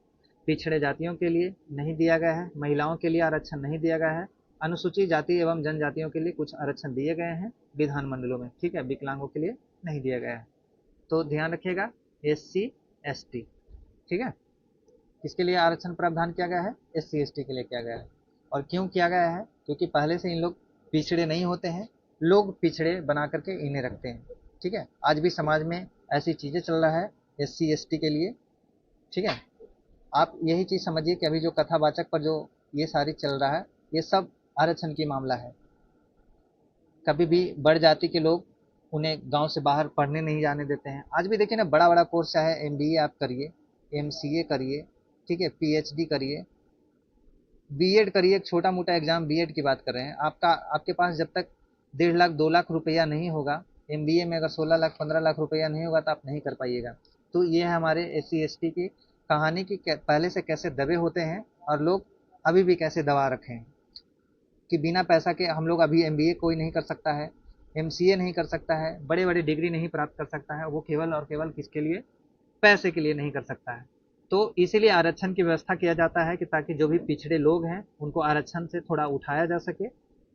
पिछड़े जातियों के लिए नहीं दिया गया है, महिलाओं के लिए आरक्षण नहीं दिया गया है, अनुसूचित जाति एवं जनजातियों के लिए कुछ आरक्षण दिए गए हैं विधानमंडलों में। ठीक है, विकलांगों के लिए नहीं दिया गया है। तो ध्यान रखिएगा, SC ST। ठीक है, किसके लिए आरक्षण प्रावधान किया गया है? SC ST के लिए किया गया है। और क्यों किया गया है? क्योंकि पहले से इन लोग पिछड़े नहीं होते हैं, लोग पिछड़े बना करके इन्हें रखते हैं। ठीक है, आज भी समाज में ऐसी चीज़ें चल रहा है SC ST के लिए। ठीक है, आप यही चीज़ समझिए कि अभी जो कथावाचक पर जो ये सारी चल रहा है, ये सब आरक्षण की मामला है। कभी भी बड़ जाति के लोग उन्हें गांव से बाहर पढ़ने नहीं जाने देते हैं। आज भी देखिए ना, बड़ा बड़ा कोर्स चाहे MBA आप करिए, MCA करिए, ठीक है, PhD करिए, बीएड करिए, एक छोटा मोटा एग्जाम बीएड की बात कर रहे हैं, आपका आपके पास जब तक 1.5 लाख 2 लाख रुपया नहीं होगा, MBA में अगर 16 लाख 15 लाख रुपया नहीं होगा तो आप नहीं कर पाइएगा। तो ये है हमारे SC ST की कहानी की पहले से कैसे दबे होते हैं और लोग अभी भी कैसे दबा रखे हैं कि बिना पैसा के हम लोग अभी MBA कोई नहीं कर सकता है, MCA नहीं कर सकता है, बड़े बड़े डिग्री नहीं प्राप्त कर सकता है, वो केवल और केवल किसके लिए? पैसे के लिए नहीं कर सकता है। तो इसीलिए आरक्षण की व्यवस्था किया जाता है कि ताकि जो भी पिछड़े लोग हैं उनको आरक्षण से थोड़ा उठाया जा सके।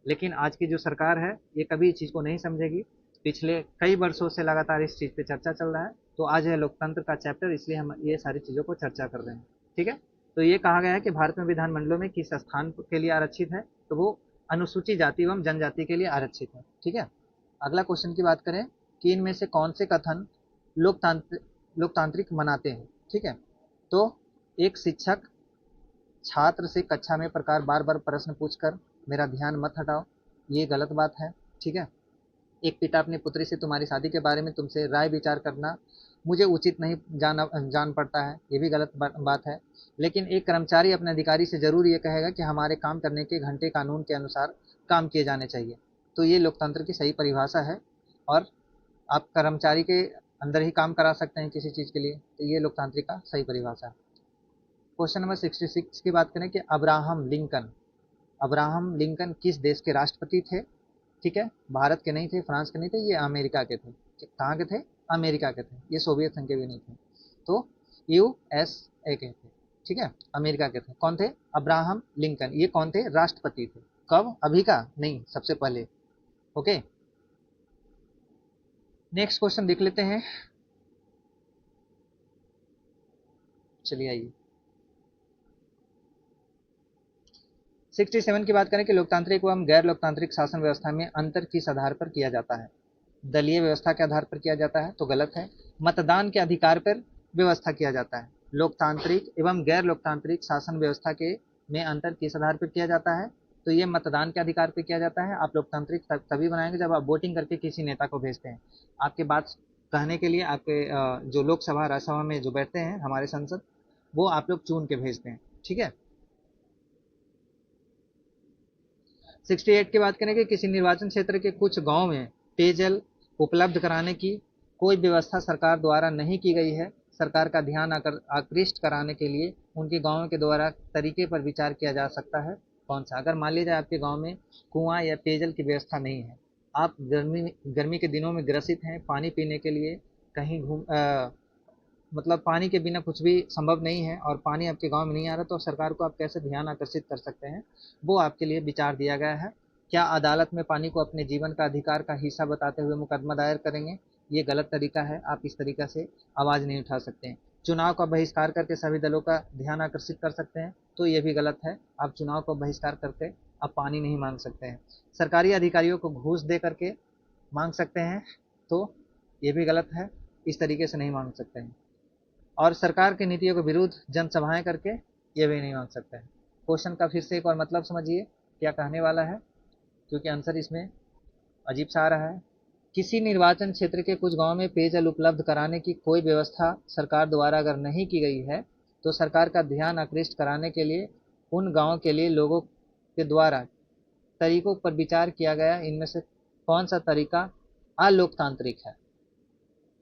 लेकिन आज की जो सरकार है ये कभी इस चीज़ को नहीं समझेगी। पिछले कई वर्षों से लगातार इस चीज़ पे चर्चा चल रहा है, तो आज है लोकतंत्र का चैप्टर, इसलिए हम ये सारी चीज़ों को चर्चा कर रहे हैं। ठीक है, तो ये कहा गया है कि भारत में विधानमंडलों में किस स्थान के लिए आरक्षित है, तो वो अनुसूचित जाति एवं जनजाति के लिए आरक्षित है। ठीक है, अगला क्वेश्चन की बात करें कि इनमें से कौन से कथन लोकतांत्रिक लोकतांत्रिक मनाते हैं। ठीक है, तो एक शिक्षक छात्र से कक्षा में प्रकार बार बार प्रश्न पूछकर मेरा ध्यान मत हटाओ, ये गलत बात है। ठीक है, एक पिता अपनी पुत्री से तुम्हारी शादी के बारे में तुमसे राय विचार करना मुझे उचित नहीं जान पड़ता है, ये भी गलत बात है। लेकिन एक कर्मचारी अपने अधिकारी से जरूर ये कहेगा कि हमारे काम करने के घंटे कानून के अनुसार काम किए जाने चाहिए। तो ये लोकतंत्र की सही परिभाषा है। और आप कर्मचारी के अंदर ही काम करा सकते हैं किसी चीज़ के लिए, तो ये लोकतांत्रिक का सही परिभाषा है। क्वेश्चन नंबर 66 की बात करें कि अब्राहम लिंकन किस देश के राष्ट्रपति थे? ठीक है, भारत के नहीं थे, फ्रांस के नहीं थे, ये अमेरिका के थे। कहाँ के थे? अमेरिका के थे। ये सोवियत संघ के भी नहीं थे, तो यूएसए के थे। ठीक है, अमेरिका के थे। कौन थे? Abraham Lincoln. ये कौन थे? राष्ट्रपति थे। कब? अभी का नहीं, सबसे पहले। ओके, नेक्स्ट क्वेश्चन देख लेते हैं। चलिए आइए, 67 की बात करें कि लोकतांत्रिक एवं गैर लोकतांत्रिक शासन व्यवस्था में अंतर किस आधार पर किया जाता है? दलीय व्यवस्था के आधार पर किया जाता है, तो गलत है। मतदान के अधिकार पर व्यवस्था किया जाता है। लोकतांत्रिक एवं गैर लोकतांत्रिक शासन व्यवस्था के में अंतर किस आधार पर किया जाता है? तो ये मतदान के अधिकार पर किया जाता है। आप लोकतांत्रिक तभी बनाएंगे जब आप वोटिंग करके किसी नेता को भेजते हैं। आपके बात कहने के लिए आपके जो लोकसभा राज्यसभा में जो बैठते हैं हमारे संसद, वो आप लोग चुन के भेजते हैं। ठीक है, 68 की बात करें कि किसी निर्वाचन क्षेत्र के कुछ गांव में पेयजल उपलब्ध कराने की कोई व्यवस्था सरकार द्वारा नहीं की गई है। सरकार का ध्यान आकृष्ट कराने के लिए उनके गांव के द्वारा तरीके पर विचार किया जा सकता है। कौन सा? अगर मान लीजिए आपके गांव में कुआं या पेयजल की व्यवस्था नहीं है, आप गर्मी गर्मी के दिनों में ग्रसित हैं, पानी पीने के लिए कहीं मतलब पानी के बिना कुछ भी संभव नहीं है और पानी आपके गांव में नहीं आ रहा, तो सरकार को आप कैसे ध्यान आकर्षित कर सकते हैं, वो आपके लिए विचार दिया गया है। क्या अदालत में पानी को अपने जीवन का अधिकार का हिस्सा बताते हुए मुकदमा दायर करेंगे? ये गलत तरीका है, आप इस तरीका से आवाज़ नहीं उठा सकते हैं। चुनाव का बहिष्कार करके सभी दलों का ध्यान आकर्षित कर सकते हैं, तो ये भी गलत है। आप चुनाव को बहिष्कार करके आप पानी नहीं मांग सकते हैं। सरकारी अधिकारियों को घूस दे करके मांग सकते हैं, तो ये भी गलत है। इस तरीके से नहीं मांग सकते हैं। और सरकार की नीतियों के विरुद्ध जनसभाएं करके ये भी नहीं मांग सकते हैं। क्वेश्चन का फिर से एक और मतलब समझिए क्या कहने वाला है, क्योंकि आंसर इसमें अजीब सा आ रहा है। किसी निर्वाचन क्षेत्र के कुछ गांव में पेयजल उपलब्ध कराने की कोई व्यवस्था सरकार द्वारा अगर नहीं की गई है, तो सरकार का ध्यान आकृष्ट कराने के लिए उन गांव के लिए लोगों के द्वारा तरीकों पर विचार किया गया, इनमें से कौन सा तरीका अलोकतांत्रिक है?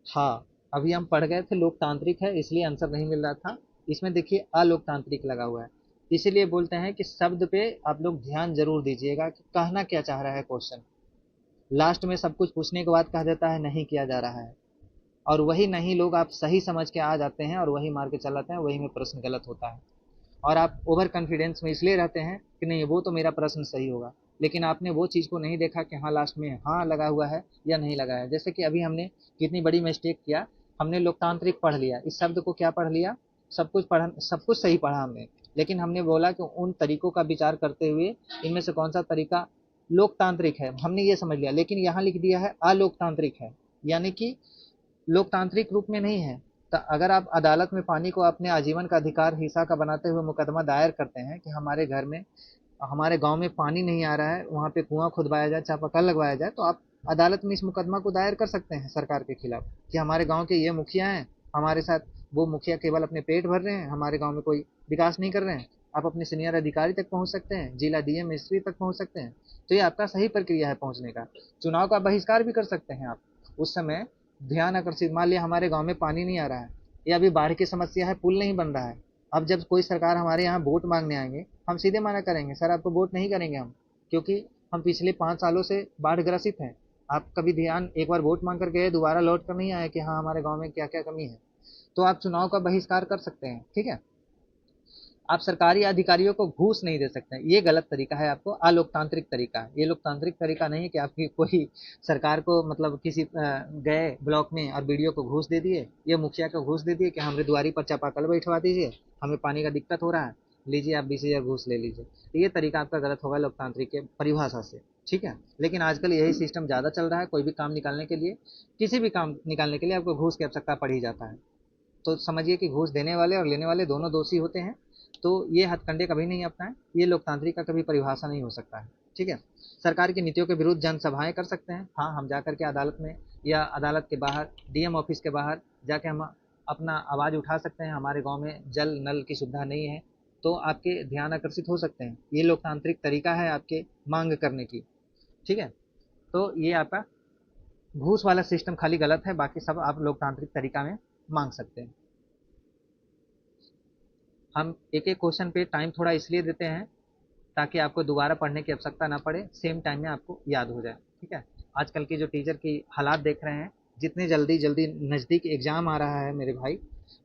हाँ, अभी हम पढ़ गए थे लोकतांत्रिक है, इसलिए आंसर नहीं मिल रहा था। इसमें देखिए अलोकतांत्रिक लगा हुआ है। इसीलिए बोलते हैं कि शब्द पे आप लोग ध्यान जरूर दीजिएगा कि कहना क्या चाह रहा है क्वेश्चन। लास्ट में सब कुछ पूछने के बाद कह देता है नहीं किया जा रहा है, और वही नहीं लोग आप सही समझ के आ जाते हैं और वही मार के चलाते हैं, वही में प्रश्न गलत होता है। और आप ओवर कॉन्फिडेंस में इसलिए रहते हैं कि नहीं वो तो मेरा प्रश्न सही होगा, लेकिन आपने वो चीज़ को नहीं देखा कि हाँ लास्ट में हाँ लगा हुआ है या नहीं लगा है। जैसे कि अभी हमने कितनी बड़ी मिस्टेक किया, हमने लोकतांत्रिक पढ़ लिया, इस शब्द को क्या पढ़ लिया, सब कुछ सही पढ़ा हमने, लेकिन हमने बोला कि उन तरीकों का विचार करते हुए इनमें से कौन सा तरीका लोकतांत्रिक है, हमने ये समझ लिया, लेकिन यहाँ लिख दिया है अलोकतांत्रिक है, यानी कि लोकतांत्रिक रूप में नहीं है। तो अगर आप अदालत में पानी को अपने आजीवन का अधिकार हिस्सा का बनाते हुए मुकदमा दायर करते हैं कि हमारे घर में हमारे गांव में पानी नहीं आ रहा है, वहाँ पे कुआं खुदवाया जाए, चापाकल लगवाया जाए, तो आप अदालत में इस मुकदमा को दायर कर सकते हैं सरकार के खिलाफ कि हमारे गांव के ये मुखिया हैं, हमारे साथ वो मुखिया केवल अपने पेट भर रहे हैं, हमारे गांव में कोई विकास नहीं कर रहे हैं। आप अपने सीनियर अधिकारी तक पहुंच सकते हैं, जिला डीएम एसपी तक पहुंच सकते हैं। तो ये आपका सही प्रक्रिया है पहुंचने का। चुनाव का बहिष्कार भी कर सकते हैं आप उस समय। ध्यान आकर्षित, मान लिया हमारे गांव में पानी नहीं आ रहा है या अभी बाढ़ की समस्या है, पुल नहीं बन रहा है। अब जब कोई सरकार हमारे यहाँ वोट मांगने आएंगे, हम सीधे मना करेंगे, सर आपको वोट नहीं करेंगे हम, क्योंकि हम पिछले 5 सालों से बाढ़ ग्रसित हैं। आप कभी ध्यान एक बार वोट मांग कर गए, दोबारा लौट कर नहीं आए कि हाँ हमारे गांव में क्या क्या कमी है, तो आप चुनाव का बहिष्कार कर सकते हैं। ठीक है, आप सरकारी अधिकारियों को घूस नहीं दे सकते, ये गलत तरीका है, आपको अलोकतांत्रिक तरीका है। ये लोकतांत्रिक तरीका नहीं है कि आपकी कोई सरकार को मतलब किसी गए ब्लॉक में और वीडियो को घूस दे दिए, ये मुखिया को घूस दे दिए कि हमारे द्वारी पर चापाकल बैठवा दीजिए, हमें पानी का दिक्कत हो रहा है, लीजिए आप 20,000 घूस ले लीजिए। तो ये तरीका आपका गलत होगा लोकतांत्रिक के परिभाषा से। ठीक है, लेकिन आजकल यही सिस्टम ज़्यादा चल रहा है, कोई भी काम निकालने के लिए, किसी भी काम निकालने के लिए आपको घूस की आवश्यकता पड़ ही जाता है। तो समझिए कि घूस देने वाले और लेने वाले दोनों दोषी होते हैं। तो ये हथकंडे कभी नहीं अपनाएं, ये लोकतांत्रिक का कभी परिभाषा नहीं हो सकता है। ठीक है, सरकार की नीतियों के विरुद्ध जनसभाएं कर सकते हैं। हाँ, हम जा करके अदालत में या अदालत के बाहर डीएम ऑफिस के बाहर जाके हम अपना आवाज़ उठा सकते हैं, हमारे गांव में जल नल की सुविधा नहीं है, तो आपके ध्यान आकर्षित हो सकते हैं। ये लोकतांत्रिक तरीका है आपके मांग करने की। ठीक है, तो ये आपका घूस वाला सिस्टम खाली गलत है, बाकी सब आप लोकतांत्रिक तरीका में मांग सकते हैं। हम एक एक क्वेश्चन पे टाइम थोड़ा इसलिए देते हैं ताकि आपको दोबारा पढ़ने की आवश्यकता ना पड़े, सेम टाइम में आपको याद हो जाए। ठीक है, आजकल की जो टीचर की हालात देख रहे हैं, जितने जल्दी जल्दी नज़दीक एग्जाम आ रहा है मेरे भाई,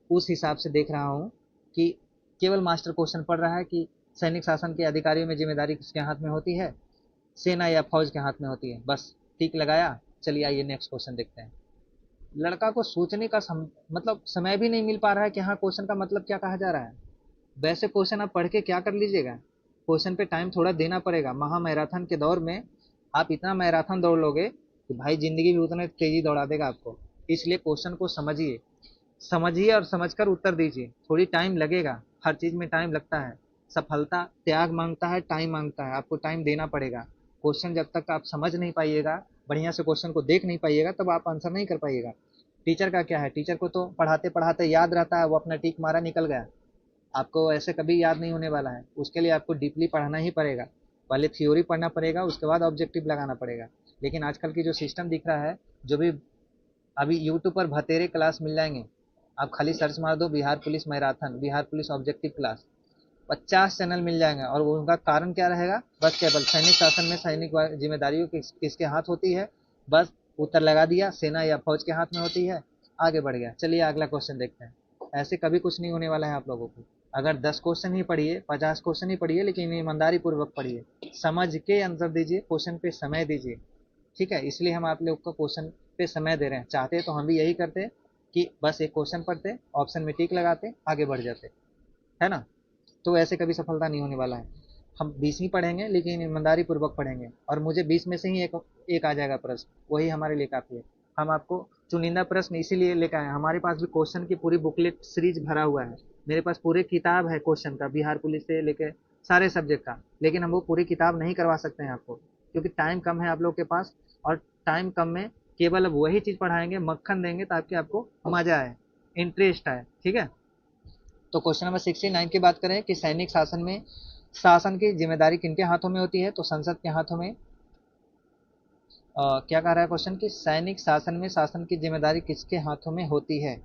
उस हिसाब से देख रहा हूँ कि केवल मास्टर क्वेश्चन पढ़ रहा है कि सैनिक शासन के अधिकारियों में जिम्मेदारी किसके हाथ में होती है, सेना या फौज के हाथ में होती है, बस टिक लगाया, चलिए आइए नेक्स्ट क्वेश्चन देखते हैं। लड़का को सोचने का मतलब समय भी नहीं मिल पा रहा है कि हाँ क्वेश्चन का मतलब क्या कहा जा रहा है। वैसे क्वेश्चन आप पढ़ के क्या कर लीजिएगा, क्वेश्चन पे टाइम थोड़ा देना पड़ेगा। महा मैराथन के दौर में आप इतना मैराथन दौड़ लोगे कि भाई जिंदगी भी उतने तेजी दौड़ा देगा आपको। इसलिए क्वेश्चन को समझिए, समझिए और समझकर उत्तर दीजिए। थोड़ी टाइम लगेगा, हर चीज में टाइम लगता है। सफलता त्याग मांगता है, टाइम मांगता है, आपको टाइम देना पड़ेगा। क्वेश्चन जब तक आप समझ नहीं पाइएगा, बढ़िया से क्वेश्चन को देख नहीं पाइएगा, तब आप आंसर नहीं कर पाइएगा। टीचर का क्या है, टीचर को तो पढ़ाते पढ़ाते याद रहता है, वो अपना टिक मारा निकल गया। आपको ऐसे कभी याद नहीं होने वाला है, उसके लिए आपको डीपली पढ़ना ही पड़ेगा। पहले थ्योरी पढ़ना पड़ेगा, उसके बाद ऑब्जेक्टिव लगाना पड़ेगा। लेकिन आजकल की जो सिस्टम दिख रहा है, जो भी अभी यूट्यूब पर भतेरे क्लास मिल जाएंगे, आप खाली सर्च मार दो Bihar police marathon, Bihar police objective class, 50 channel मिल जाएंगे। और वो उनका कारण क्या रहेगा, बस केवल सैनिक शासन में सैनिक जिम्मेदारियों किसके हाथ होती है, बस उत्तर लगा दिया, सेना या फौज के हाथ में होती है, आगे बढ़ गया। चलिए अगला क्वेश्चन देखते हैं। ऐसे कभी कुछ नहीं होने वाला है आप लोगों को। अगर 10 क्वेश्चन ही पढ़िए, 50 क्वेश्चन ही पढ़िए, लेकिन ईमानदारी पूर्वक पढ़िए, समझ के आंसर दीजिए, क्वेश्चन पे समय दीजिए। ठीक है, इसलिए हम आप लोग को क्वेश्चन पे समय दे रहे हैं। चाहते तो हम भी यही करते कि बस एक क्वेश्चन पढ़ते, ऑप्शन में टिक लगाते, आगे बढ़ जाते, है ना। तो ऐसे कभी सफलता नहीं होने वाला है। हम 20 ही पढ़ेंगे, लेकिन ईमानदारी पूर्वक पढ़ेंगे, और मुझे 20 में से ही एक एक आ जाएगा प्रश्न, वही हमारे लिए काफ़ी है। हम आपको चुनिंदा प्रश्न इसीलिए लेकर आए हैं, हमारे पास भी क्वेश्चन की पूरी बुकलेट सीरीज भरा हुआ है। मेरे पास पूरे किताब है क्वेश्चन का, बिहार पुलिस से लेकर सारे सब्जेक्ट का। लेकिन हम वो पूरी किताब नहीं करवा सकते हैं आपको, क्योंकि टाइम कम है आप लोग के पास। और टाइम कम में केवल अब वही चीज़ पढ़ाएंगे, मक्खन देंगे, ताकि आपको मजा आए, इंटरेस्ट आए। ठीक है, तो क्वेश्चन नंबर 69 की बात करें कि सैनिक शासन में शासन की जिम्मेदारी किनके हाथों में होती है, तो संसद के हाथों में। क्या कह रहा है क्वेश्चन कि सैनिक शासन में शासन की जिम्मेदारी किसके हाथों में होती है।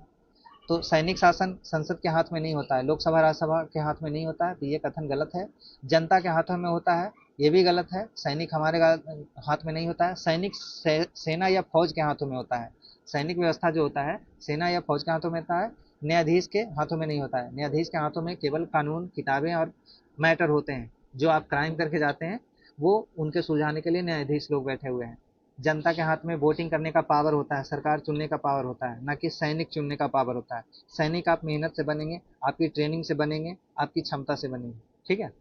तो सैनिक शासन संसद के हाथ में नहीं होता है, लोकसभा राज्यसभा के हाथ में नहीं होता है, तो ये कथन गलत है। जनता के हाथों में होता है, ये भी गलत है। सैनिक हमारे हाथ में नहीं होता है, सैनिक सेना या फौज के हाथों में होता है। सैनिक व्यवस्था जो होता है सेना या फौज के हाथों में होता है, न्यायाधीश के हाथों में नहीं होता है। न्यायाधीश के हाथों में केवल कानून, किताबें और मैटर होते हैं। जो आप क्राइम करके जाते हैं, वो उनके सुलझाने के लिए न्यायाधीश लोग बैठे हुए हैं। जनता के हाथ में वोटिंग करने का पावर होता है, सरकार चुनने का पावर होता है, ना कि सैनिक चुनने का पावर होता है। सैनिक आप मेहनत से बनेंगे, आपकी ट्रेनिंग से बनेंगे, आपकी क्षमता से बनेंगे। ठीक है,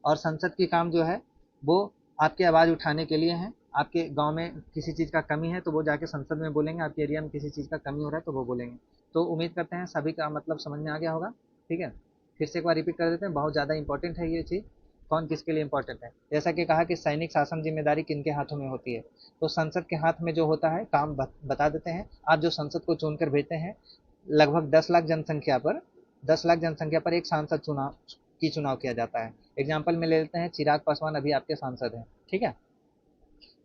और संसद की काम जो है वो आपकी आवाज़ उठाने के लिए है। आपके गांव में किसी चीज़ का कमी है तो वो जाके संसद में बोलेंगे, आपके एरिया में किसी चीज़ का कमी हो रहा है तो वो बोलेंगे। तो उम्मीद करते हैं सभी का मतलब समझ में आ गया होगा। ठीक है, फिर से एक बार रिपीट कर देते हैं, बहुत ज़्यादा इंपॉर्टेंट है ये चीज़। कौन किसके लिए इंपॉर्टेंट है, जैसा कि कहा कि सैनिक शासन जिम्मेदारी किनके हाथों में होती है, तो संसद के हाथ में जो होता है काम बता देते हैं। आप जो संसद को चुनकर भेजते हैं, लगभग 10 लाख जनसंख्या पर 10 लाख जनसंख्या पर एक सांसद चुनाव किया जाता है। एग्जाम्पल में ले लेते हैं, चिराग पासवान अभी आपके सांसद हैं। ठीक है,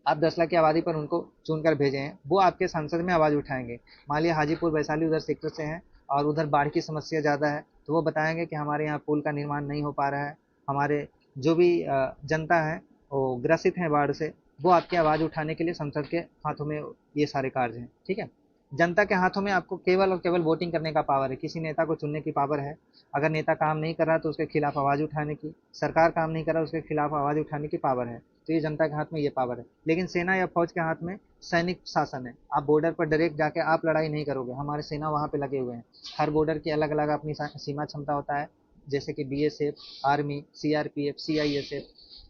आप 10 लाख की आबादी पर उनको चुनकर भेजे हैं, वो आपके संसद में आवाज़ उठाएंगे। मान लिया हाजीपुर वैशाली उधर सेक्टर से हैं, और उधर बाढ़ की समस्या ज़्यादा है, तो वो बताएंगे कि हमारे यहाँ पुल का निर्माण नहीं हो पा रहा है, हमारे जो भी जनता है वो ग्रसित हैं बाढ़ से। वो आपकी आवाज़ उठाने के लिए संसद के हाथों में ये सारे कार्य हैं। ठीक है, जनता के हाथों में आपको केवल और केवल वोटिंग करने का पावर है, किसी नेता को चुनने की पावर है। अगर नेता काम नहीं कर रहा तो उसके खिलाफ आवाज़ उठाने की, सरकार काम नहीं कर रहा उसके खिलाफ आवाज़ उठाने की पावर है। तो ये जनता के हाथ में ये पावर है। लेकिन सेना या फौज के हाथ में सैनिक शासन है। आप बॉर्डर पर डायरेक्ट जाके आप लड़ाई नहीं करोगे, हमारे सेना वहाँ पे लगे हुए हैं। हर बॉर्डर की अलग अलग अपनी सीमा क्षमता होता है, जैसे कि बीएसएफ, आर्मी, सीआरपीएफ, सीआईएसएफ।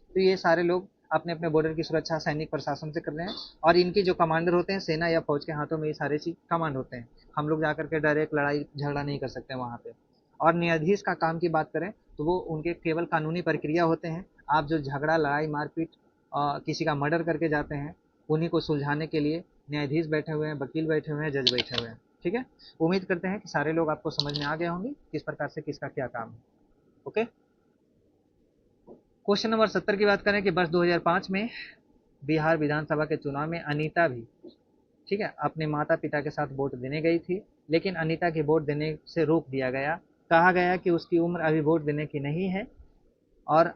तो ये सारे लोग अपने अपने बॉर्डर की सुरक्षा सैनिक प्रशासन से कर रहे हैं। और इनकी जो कमांडर होते हैं सेना या फौज के हाथों में ये सारे चीज कमांड होते हैं। हम लोग जाकर के डायरेक्ट लड़ाई झगड़ा नहीं कर सकते वहाँ पे। और न्यायाधीश का काम की बात करें तो वो उनके केवल कानूनी प्रक्रिया होते हैं। आप जो झगड़ा, लड़ाई, मारपीट, किसी का मर्डर करके जाते हैं, उन्हीं को सुलझाने के लिए न्यायाधीश बैठे हुए हैं, वकील बैठे हुए हैं, जज बैठे हुए हैं। ठीक है, उम्मीद करते हैं कि सारे लोग आपको समझ में आ गए होंगे किस प्रकार से किसका क्या काम है। ओके, क्वेश्चन नंबर 70 की बात करें कि वर्ष 2005 में बिहार विधानसभा के चुनाव में अनीता भी, ठीक है, अपने माता पिता के साथ वोट देने गई थी, लेकिन अनीता की वोट देने से रोक दिया गया। कहा गया कि उसकी उम्र अभी वोट देने की नहीं है, और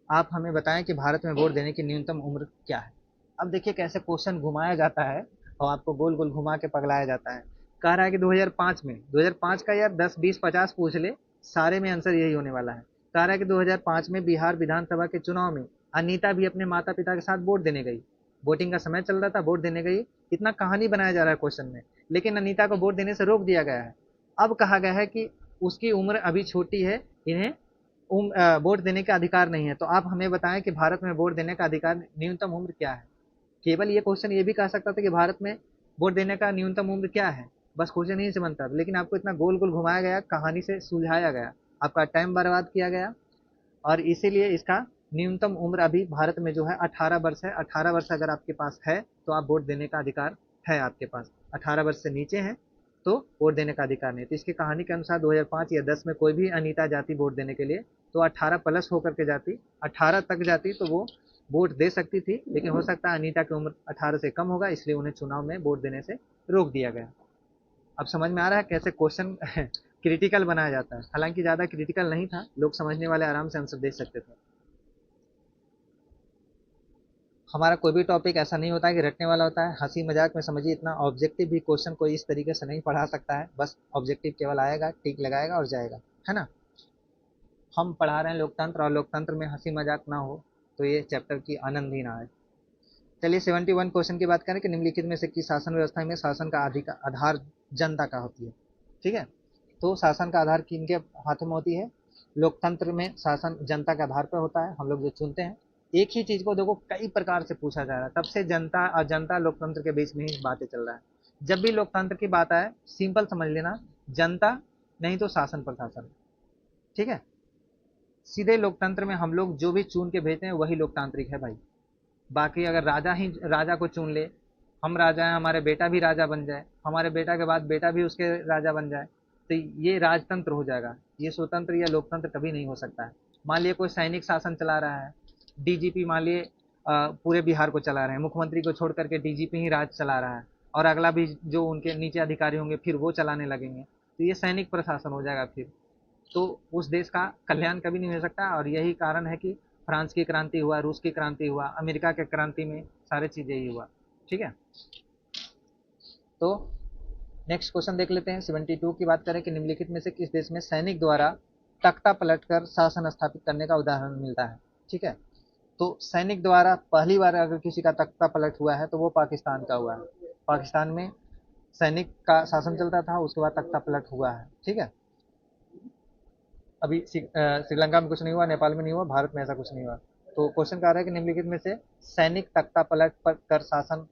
आप हमें बताएं कि भारत में वोट देने की न्यूनतम उम्र क्या है। अब देखिए कैसे क्वेश्चन घुमाया जाता है और आपको गोल गोल घुमा के पगलाया जाता है। कह रहा है कि 2005 में, 2005 का यार 10 20 50 पूछ ले, सारे में आंसर यही होने वाला है। कह रहा है कि 2005 में बिहार विधानसभा के चुनाव में अनीता भी अपने माता पिता के साथ वोट देने गई। वोटिंग का समय चल रहा था, वोट देने गई। इतना कहानी बनाया जा रहा है क्वेश्चन में, लेकिन अनीता को वोट देने से रोक दिया गया है। अब कहा गया है कि उसकी उम्र अभी छोटी है, इन्हें वोट देने का अधिकार नहीं है। तो आप हमें बताएं कि भारत में वोट देने का अधिकार न्यूनतम उम्र क्या है। केवल ये क्वेश्चन ये भी कह सकता था कि भारत में वोट देने का न्यूनतम उम्र क्या है, बस क्वेश्चन यहीं से बनता, लेकिन आपको इतना गोल गोल घुमाया गया, कहानी से सुलझाया गया, आपका टाइम बर्बाद किया गया। और इसीलिए इसका न्यूनतम उम्र अभी भारत में जो है 18 वर्ष है। 18 वर्ष अगर आपके पास है तो आप वोट देने का अधिकार है आपके पास। 18 वर्ष से नीचे है तो वोट देने का अधिकार नहीं। तो इसकी कहानी के अनुसार 2005 या 10 में कोई भी अनीता जाती वोट देने के लिए तो 18+ होकर के जाती, 18 तक जाती तो वो वोट दे सकती थी, लेकिन हो सकता है अनीता की उम्र 18 से कम होगा, इसलिए उन्हें चुनाव में वोट देने से रोक दिया गया। अब समझ में आ रहा है कैसे क्वेश्चन क्रिटिकल बनाया जाता है। हालांकि ज्यादा क्रिटिकल नहीं था, लोग समझने वाले आराम से आंसर दे सकते थे। हमारा कोई भी टॉपिक ऐसा नहीं होता है कि रटने वाला होता है, हंसी मजाक में समझिए। इतना ऑब्जेक्टिव भी क्वेश्चन कोई इस तरीके से नहीं पढ़ा सकता है। बस ऑब्जेक्टिव केवल आएगा, टिक लगाएगा और जाएगा, है ना। हम पढ़ा रहे हैं लोकतंत्र, और लोकतंत्र में हंसी मजाक ना हो तो ये चैप्टर की आनंद ही ना आए। चलिए 71 क्वेश्चन की बात करें कि निम्नलिखित में से किस शासन व्यवस्था में शासन का आधार जनता का होती है। ठीक है, तो शासन का आधार किनके हाथों में होती है। लोकतंत्र में शासन जनता के आधार पर होता है, हम लोग जो चुनते हैं। एक ही चीज को देखो कई प्रकार से पूछा जा रहा है, तब से जनता और जनता लोकतंत्र के बीच में ही बातें चल रहा है। जब भी लोकतंत्र की बात आए, सिंपल समझ लेना, जनता नहीं तो शासन प्रशासन। ठीक है, सीधे लोकतंत्र में हम लोग जो भी चुन के भेजते हैं वही लोकतांत्रिक है भाई। बाकी अगर राजा ही राजा को चुन ले, हम राजा हैं, हमारे बेटा भी राजा बन जाए, हमारे बेटा के बाद बेटा भी उसके राजा बन जाए, तो ये राजतंत्र हो जाएगा। ये स्वतंत्र या लोकतंत्र कभी नहीं हो सकता है। मान लिया कोई सैनिक शासन चला रहा है, डीजीपी मान लिए पूरे बिहार को चला रहे हैं, मुख्यमंत्री को छोड़ करके डीजीपी ही राज चला रहा है, और अगला भी जो उनके नीचे अधिकारी होंगे फिर वो चलाने लगेंगे, तो ये सैनिक प्रशासन हो जाएगा फिर। तो उस देश का कल्याण कभी नहीं हो सकता। और यही कारण है कि फ्रांस की क्रांति हुआ, रूस की क्रांति हुआ, अमेरिका के क्रांति में सारे चीजें ही हुआ। ठीक है, तो नेक्स्ट क्वेश्चन देख लेते हैं। 72 की बात करें कि निम्नलिखित में से किस देश में सैनिक द्वारा तख्ता पलटकर शासन स्थापित करने का उदाहरण मिलता है। ठीक है, तो सैनिक द्वारा पहली बार अगर किसी का तख्ता पलट हुआ है तो वो पाकिस्तान का हुआ है। पाकिस्तान में सैनिक का शासन चलता था, उसके बाद तख्ता पलट हुआ है। ठीक है, अभी श्रीलंका में कुछ नहीं हुआ, नेपाल में नहीं हुआ, भारत में ऐसा कुछ नहीं हुआ। तो क्वेश्चन कह रहा है कि निम्नलिखित में से सैनिक तख्ता पलट पर कर शासन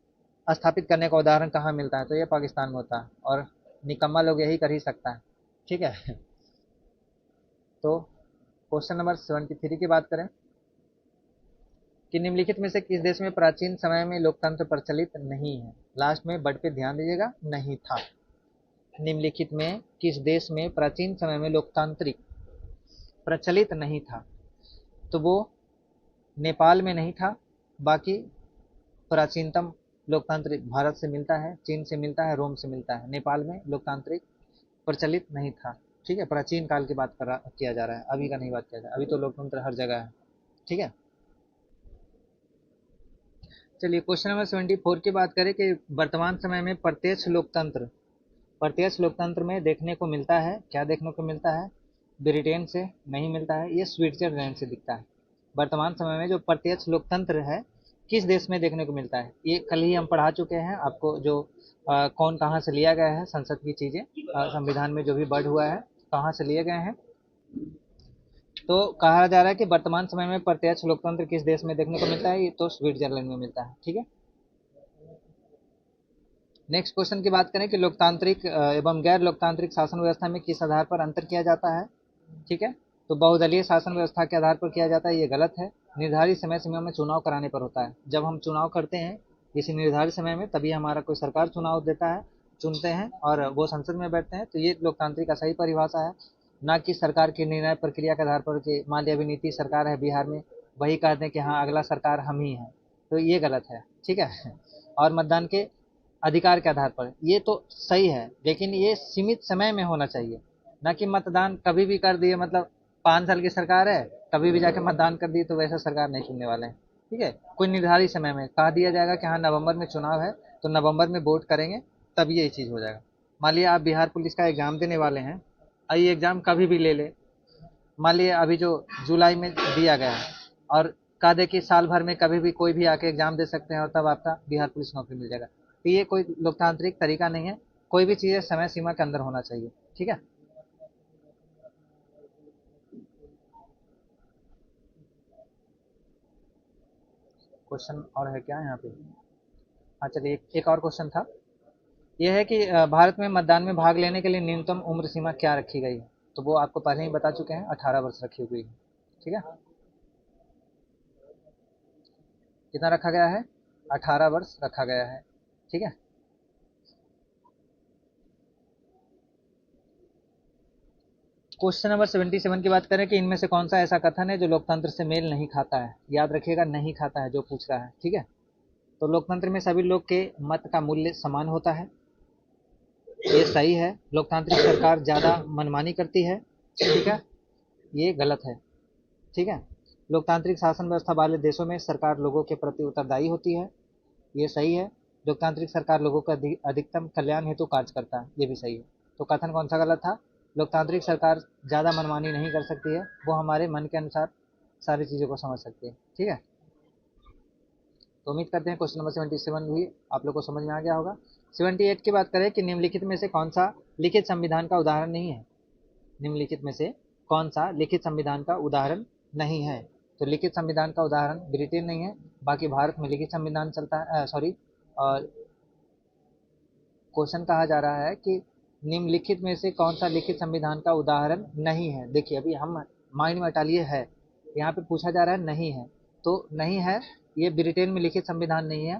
स्थापित करने का उदाहरण कहाँ मिलता है। तो ये पाकिस्तान में होता है, और निकम्मा लोग यही कर ही सकता है। ठीक है, तो क्वेश्चन नंबर 73 की बात करें कि निम्नलिखित में से किस देश में प्राचीन समय में लोकतंत्र प्रचलित नहीं है। लास्ट में वर्ड पे ध्यान दीजिएगा, नहीं था। निम्नलिखित में किस देश में प्राचीन समय में लोकतांत्रिक प्रचलित नहीं था। तो वो नेपाल में नहीं था। बाकी प्राचीनतम लोकतांत्रिक भारत से मिलता है, चीन से मिलता है, रोम से मिलता है। नेपाल में लोकतांत्रिक प्रचलित नहीं था। ठीक है, प्राचीन काल की बात किया जा रहा है, अभी का नहीं बात किया जा रहा है। अभी तो लोकतंत्र हर जगह है। ठीक है, चलिए क्वेश्चन नंबर 74 की बात करें कि वर्तमान समय में प्रत्यक्ष लोकतंत्र में देखने को मिलता है, क्या देखने को मिलता है। ब्रिटेन से नहीं मिलता है, ये स्विट्जरलैंड से दिखता है। वर्तमान समय में जो प्रत्यक्ष लोकतंत्र है किस देश में देखने को मिलता है, ये कल ही हम पढ़ा चुके हैं आपको। जो कौन कहाँ से लिया गया है, संसद की चीजें, संविधान में जो भी वर्ड हुआ है कहाँ से लिए गए हैं। तो कहा जा रहा है कि वर्तमान समय में प्रत्यक्ष लोकतंत्र किस देश में देखने को मिलता है, ये तो स्विट्जरलैंड में मिलता है। ठीक है, नेक्स्ट क्वेश्चन की बात करें कि लोकतांत्रिक एवं गैर लोकतांत्रिक शासन व्यवस्था में किस आधार पर अंतर किया जाता है। ठीक है, तो बहुदलीय शासन व्यवस्था के आधार पर किया जाता है, ये गलत है। निर्धारित समय सीमा में चुनाव कराने पर होता है। जब हम चुनाव करते हैं किसी निर्धारित समय में, तभी हमारा कोई सरकार चुनाव देता है, चुनते हैं और वो संसद में बैठते हैं। तो ये लोकतांत्रिक का सही परिभाषा है, ना कि सरकार की निर्णय प्रक्रिया के आधार पर कि मान लिया अभी नीतीश सरकार है बिहार में, वही कहते हैं कि हाँ अगला सरकार हम ही है, तो ये गलत है। ठीक है, और मतदान के अधिकार के आधार पर, ये तो सही है, लेकिन ये सीमित समय में होना चाहिए, ना कि मतदान कभी भी कर दिए, मतलब 5 साल की सरकार है, कभी भी जाके मतदान कर दिए, तो वैसा सरकार नहीं चुनने वाले हैं। ठीक है, कोई निर्धारित समय में कहा दिया जाएगा कि हाँ नवंबर में चुनाव है, तो नवंबर में वोट करेंगे, तब ये चीज़ हो जाएगा। मान लिया आप बिहार पुलिस का एग्जाम देने वाले हैं, ये एग्जाम कभी भी ले ले, मान लीजिए अभी जो जुलाई में दिया गया है, और कहा दे कि साल भर में कभी भी कोई भी आके एग्जाम दे सकते हैं और तब आपका बिहार पुलिस नौकरी मिल जाएगा, तो ये कोई लोकतांत्रिक तरीका नहीं है। कोई भी चीज़ समय सीमा के अंदर होना चाहिए। ठीक है। क्वेश्चन और है क्या यहाँ पे? हाँ चलिए, एक और क्वेश्चन था। यह है कि भारत में मतदान में भाग लेने के लिए न्यूनतम उम्र सीमा क्या रखी गई है? तो वो आपको पहले ही बता चुके हैं, 18 वर्ष रखी हुई है। ठीक है, कितना रखा गया है? 18 वर्ष रखा गया है। ठीक है। क्वेश्चन नंबर 77 की बात करें कि इनमें से कौन सा ऐसा कथन है जो लोकतंत्र से मेल नहीं खाता है? याद रखिएगा, नहीं खाता है जो पूछ रहा है। ठीक है, तो लोकतंत्र में सभी लोग के मत का मूल्य समान होता है, ये सही है। लोकतांत्रिक सरकार ज़्यादा मनमानी करती है, ठीक है, ये गलत है। ठीक है, लोकतांत्रिक शासन व्यवस्था वाले देशों में सरकार लोगों के प्रति उत्तरदायी होती है, ये सही है। लोकतांत्रिक सरकार लोगों का अधिकतम कल्याण हेतु कार्य करता है, ये भी सही है। तो कथन कौन सा गलत था? लोकतांत्रिक सरकार ज़्यादा मनमानी नहीं कर सकती है, वो हमारे मन के अनुसार सारी चीज़ों को समझ सकती है। ठीक है, तो उम्मीद करते हैं क्वेश्चन नंबर 77 भी आप लोग को समझ में आ गया होगा। 78 की बात करें कि निम्नलिखित में से कौन सा लिखित संविधान का उदाहरण नहीं है? निम्नलिखित में से कौन सा लिखित संविधान का उदाहरण नहीं है? तो लिखित संविधान का उदाहरण ब्रिटेन नहीं है, बाकी भारत में लिखित संविधान चलता है। सॉरी, और क्वेश्चन कहा जा रहा है कि निम्नलिखित में से कौन सा लिखित संविधान का उदाहरण नहीं है। देखिए, अभी हम माइंड में टालिए है, यहाँ पे पूछा जा रहा है नहीं है, तो नहीं है, ये ब्रिटेन में लिखित संविधान नहीं है।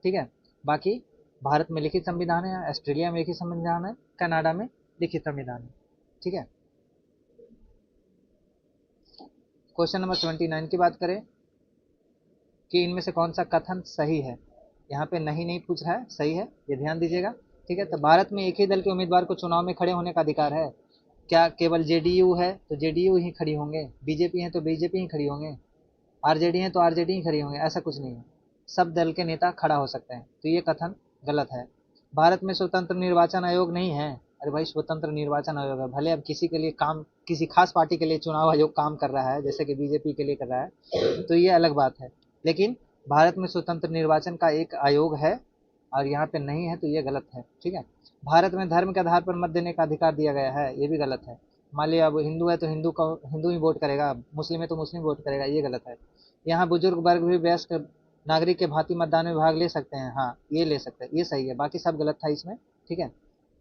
ठीक है, बाकी भारत में लिखित संविधान है, ऑस्ट्रेलिया में लिखित संविधान है, कनाडा में लिखित संविधान है। ठीक है, क्वेश्चन नंबर 79 की बात करें कि इनमें से कौन सा कथन सही है? यहाँ पे नहीं नहीं पूछ रहा है, सही है, ये ध्यान दीजिएगा। ठीक है, तो भारत में एक ही दल के उम्मीदवार को चुनाव में खड़े होने का अधिकार है। क्या केवल जेडीयू है तो जेडीयू ही खड़ी होंगे, बीजेपी है तो बीजेपी ही खड़ी होंगे, आरजेडी है तो आरजेडी ही खड़ी होंगे? ऐसा कुछ नहीं है, सब दल के नेता खड़ा हो सकते हैं, तो ये कथन गलत है। भारत में स्वतंत्र निर्वाचन आयोग नहीं है। अरे भाई, स्वतंत्र निर्वाचन आयोग है, भले अब किसी के लिए काम, किसी खास पार्टी के लिए चुनाव आयोग काम कर रहा है, जैसे कि बीजेपी के लिए कर रहा है, तो ये अलग बात है, लेकिन भारत में स्वतंत्र निर्वाचन का एक आयोग है, और यहाँ पे नहीं है, तो ये गलत है। ठीक है, भारत में धर्म के आधार पर मत देने का अधिकार दिया गया है, ये भी गलत है। मान लिया अब हिंदू है तो हिंदू का हिंदू ही वोट करेगा, मुस्लिम है तो मुस्लिम वोट करेगा, ये गलत है। यहाँ बुजुर्ग वर्ग भी वयस्क नागरिक के भांति मतदान में भाग ले सकते हैं, हाँ ये ले सकते हैं, ये सही है, बाकी सब गलत था इसमें। ठीक है,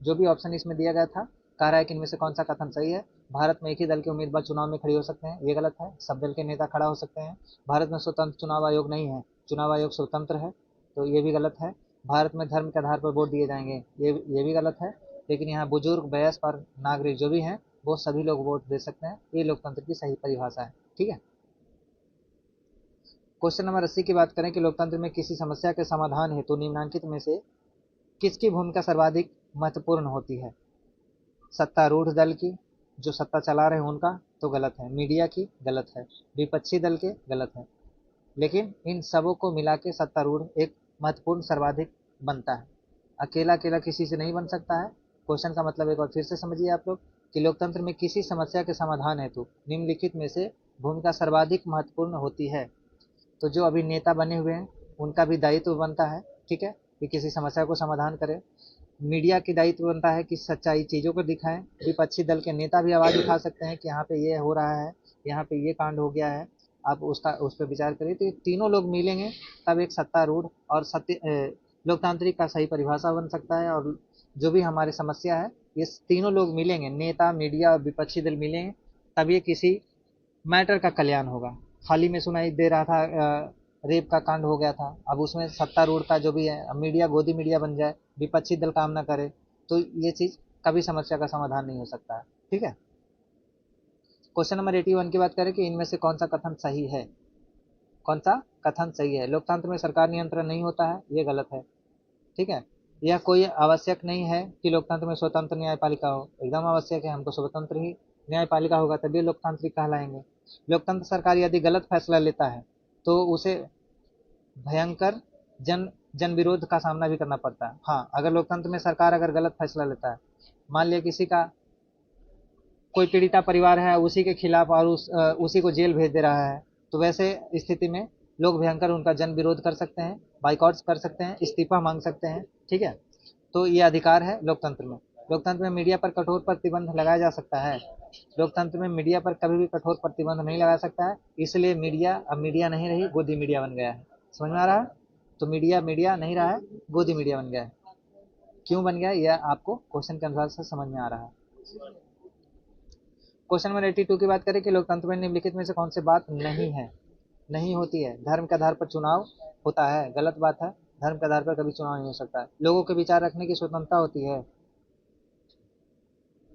जो भी ऑप्शन इसमें दिया गया था, कह रहा है कि इनमें से कौन सा कथन सही है? भारत में एक ही दल के उम्मीदवार चुनाव में खड़े हो सकते हैं, ये गलत है, सब दल के नेता खड़ा हो सकते हैं। भारत में स्वतंत्र चुनाव आयोग नहीं है, चुनाव आयोग स्वतंत्र है, तो ये भी गलत है। भारत में धर्म के आधार पर वोट दिए जाएंगे, ये भी गलत है, लेकिन यहाँ बुजुर्ग वयस्क और नागरिक जो भी हैं, वो सभी लोग वोट दे सकते हैं, ये लोकतंत्र की सही परिभाषा है। ठीक है, क्वेश्चन नंबर 80 की बात करें कि लोकतंत्र में किसी समस्या के समाधान हेतु निम्नलिखित में से किसकी भूमिका सर्वाधिक महत्वपूर्ण होती है? सत्तारूढ़ दल की, जो सत्ता चला रहे हैं उनका, तो गलत है। मीडिया की, गलत है। विपक्षी दल के, गलत है। लेकिन इन सबों को मिला के सत्तारूढ़ एक महत्वपूर्ण सर्वाधिक बनता है, अकेला अकेला किसी से नहीं बन सकता है। क्वेश्चन का मतलब एक बार फिर से समझिए आप लोग, कि लोकतंत्र में किसी समस्या के समाधान हेतु निम्नलिखित में से भूमिका सर्वाधिक महत्वपूर्ण होती है। तो जो अभी नेता बने हुए हैं, उनका भी दायित्व बनता है, ठीक है, कि किसी समस्या को समाधान करें। मीडिया की दायित्व बनता है कि सच्चाई चीज़ों को दिखाएं। विपक्षी दल के नेता भी आवाज़ उठा सकते हैं कि यहाँ पे ये हो रहा है, यहाँ पे ये कांड हो गया है, आप उसका उस पर विचार करिए। तो ये तीनों लोग मिलेंगे, तब एक सत्तारूढ़ और लोकतांत्रिक का सही परिभाषा बन सकता है। और जो भी हमारी समस्या है, ये तीनों लोग मिलेंगे, नेता, मीडिया और विपक्षी दल मिलेंगे, तब ये किसी मैटर का कल्याण होगा। हाल ही में सुनाई दे रहा था, रेप का कांड हो गया था, अब उसमें सत्तारूढ़ का जो भी है, अब मीडिया गोदी मीडिया बन जाए, विपक्षी दल काम ना करे, तो ये चीज़ कभी समस्या का समाधान नहीं हो सकता है। ठीक है, क्वेश्चन नंबर 81 की बात करें कि इनमें से कौन सा कथन सही है? कौन सा कथन सही है? लोकतंत्र में सरकार नियंत्रण नहीं होता है, ये गलत है। ठीक है, यह कोई आवश्यक नहीं है कि लोकतंत्र में स्वतंत्र न्यायपालिका हो, एकदम आवश्यक है, हमको स्वतंत्र ही न्यायपालिका होगा तभी लोकतांत्रिक कहलाएंगे। लोकतंत्र सरकार यदि गलत फैसला लेता है तो उसे भयंकर जन जन विरोध का सामना भी करना पड़ता है। हाँ, अगर लोकतंत्र में सरकार अगर गलत फैसला लेता है, मान लिया किसी का कोई पीड़िता परिवार है उसी के खिलाफ और उसी को जेल भेज दे रहा है, तो वैसे स्थिति में लोग भयंकर उनका जन विरोध कर सकते हैं, बाइकआउट कर सकते हैं, इस्तीफा मांग सकते हैं। ठीक है, तो ये अधिकार है लोकतंत्र में। लोकतंत्र में मीडिया पर कठोर प्रतिबंध लगाया जा सकता है। लोकतंत्र में मीडिया पर कभी भी कठोर प्रतिबंध नहीं लगा सकता है, इसलिए मीडिया अब मीडिया नहीं रही, गोदी मीडिया बन गया है। समझ में आ रहा है? तो मीडिया मीडिया नहीं रहा है, गोदी मीडिया बन गया है। क्यों बन गया यह आपको क्वेश्चन के अनुसार से समझ में आ रहा है। क्वेश्चन नंबर 82 की बात करें कि लोकतंत्र में निम्नलिखित में से कौन सी बात नहीं है, नहीं होती है। धर्म के आधार पर चुनाव होता है, गलत बात है। धर्म के आधार पर कभी चुनाव नहीं हो सकता है। लोगों के विचार रखने की स्वतंत्रता होती है,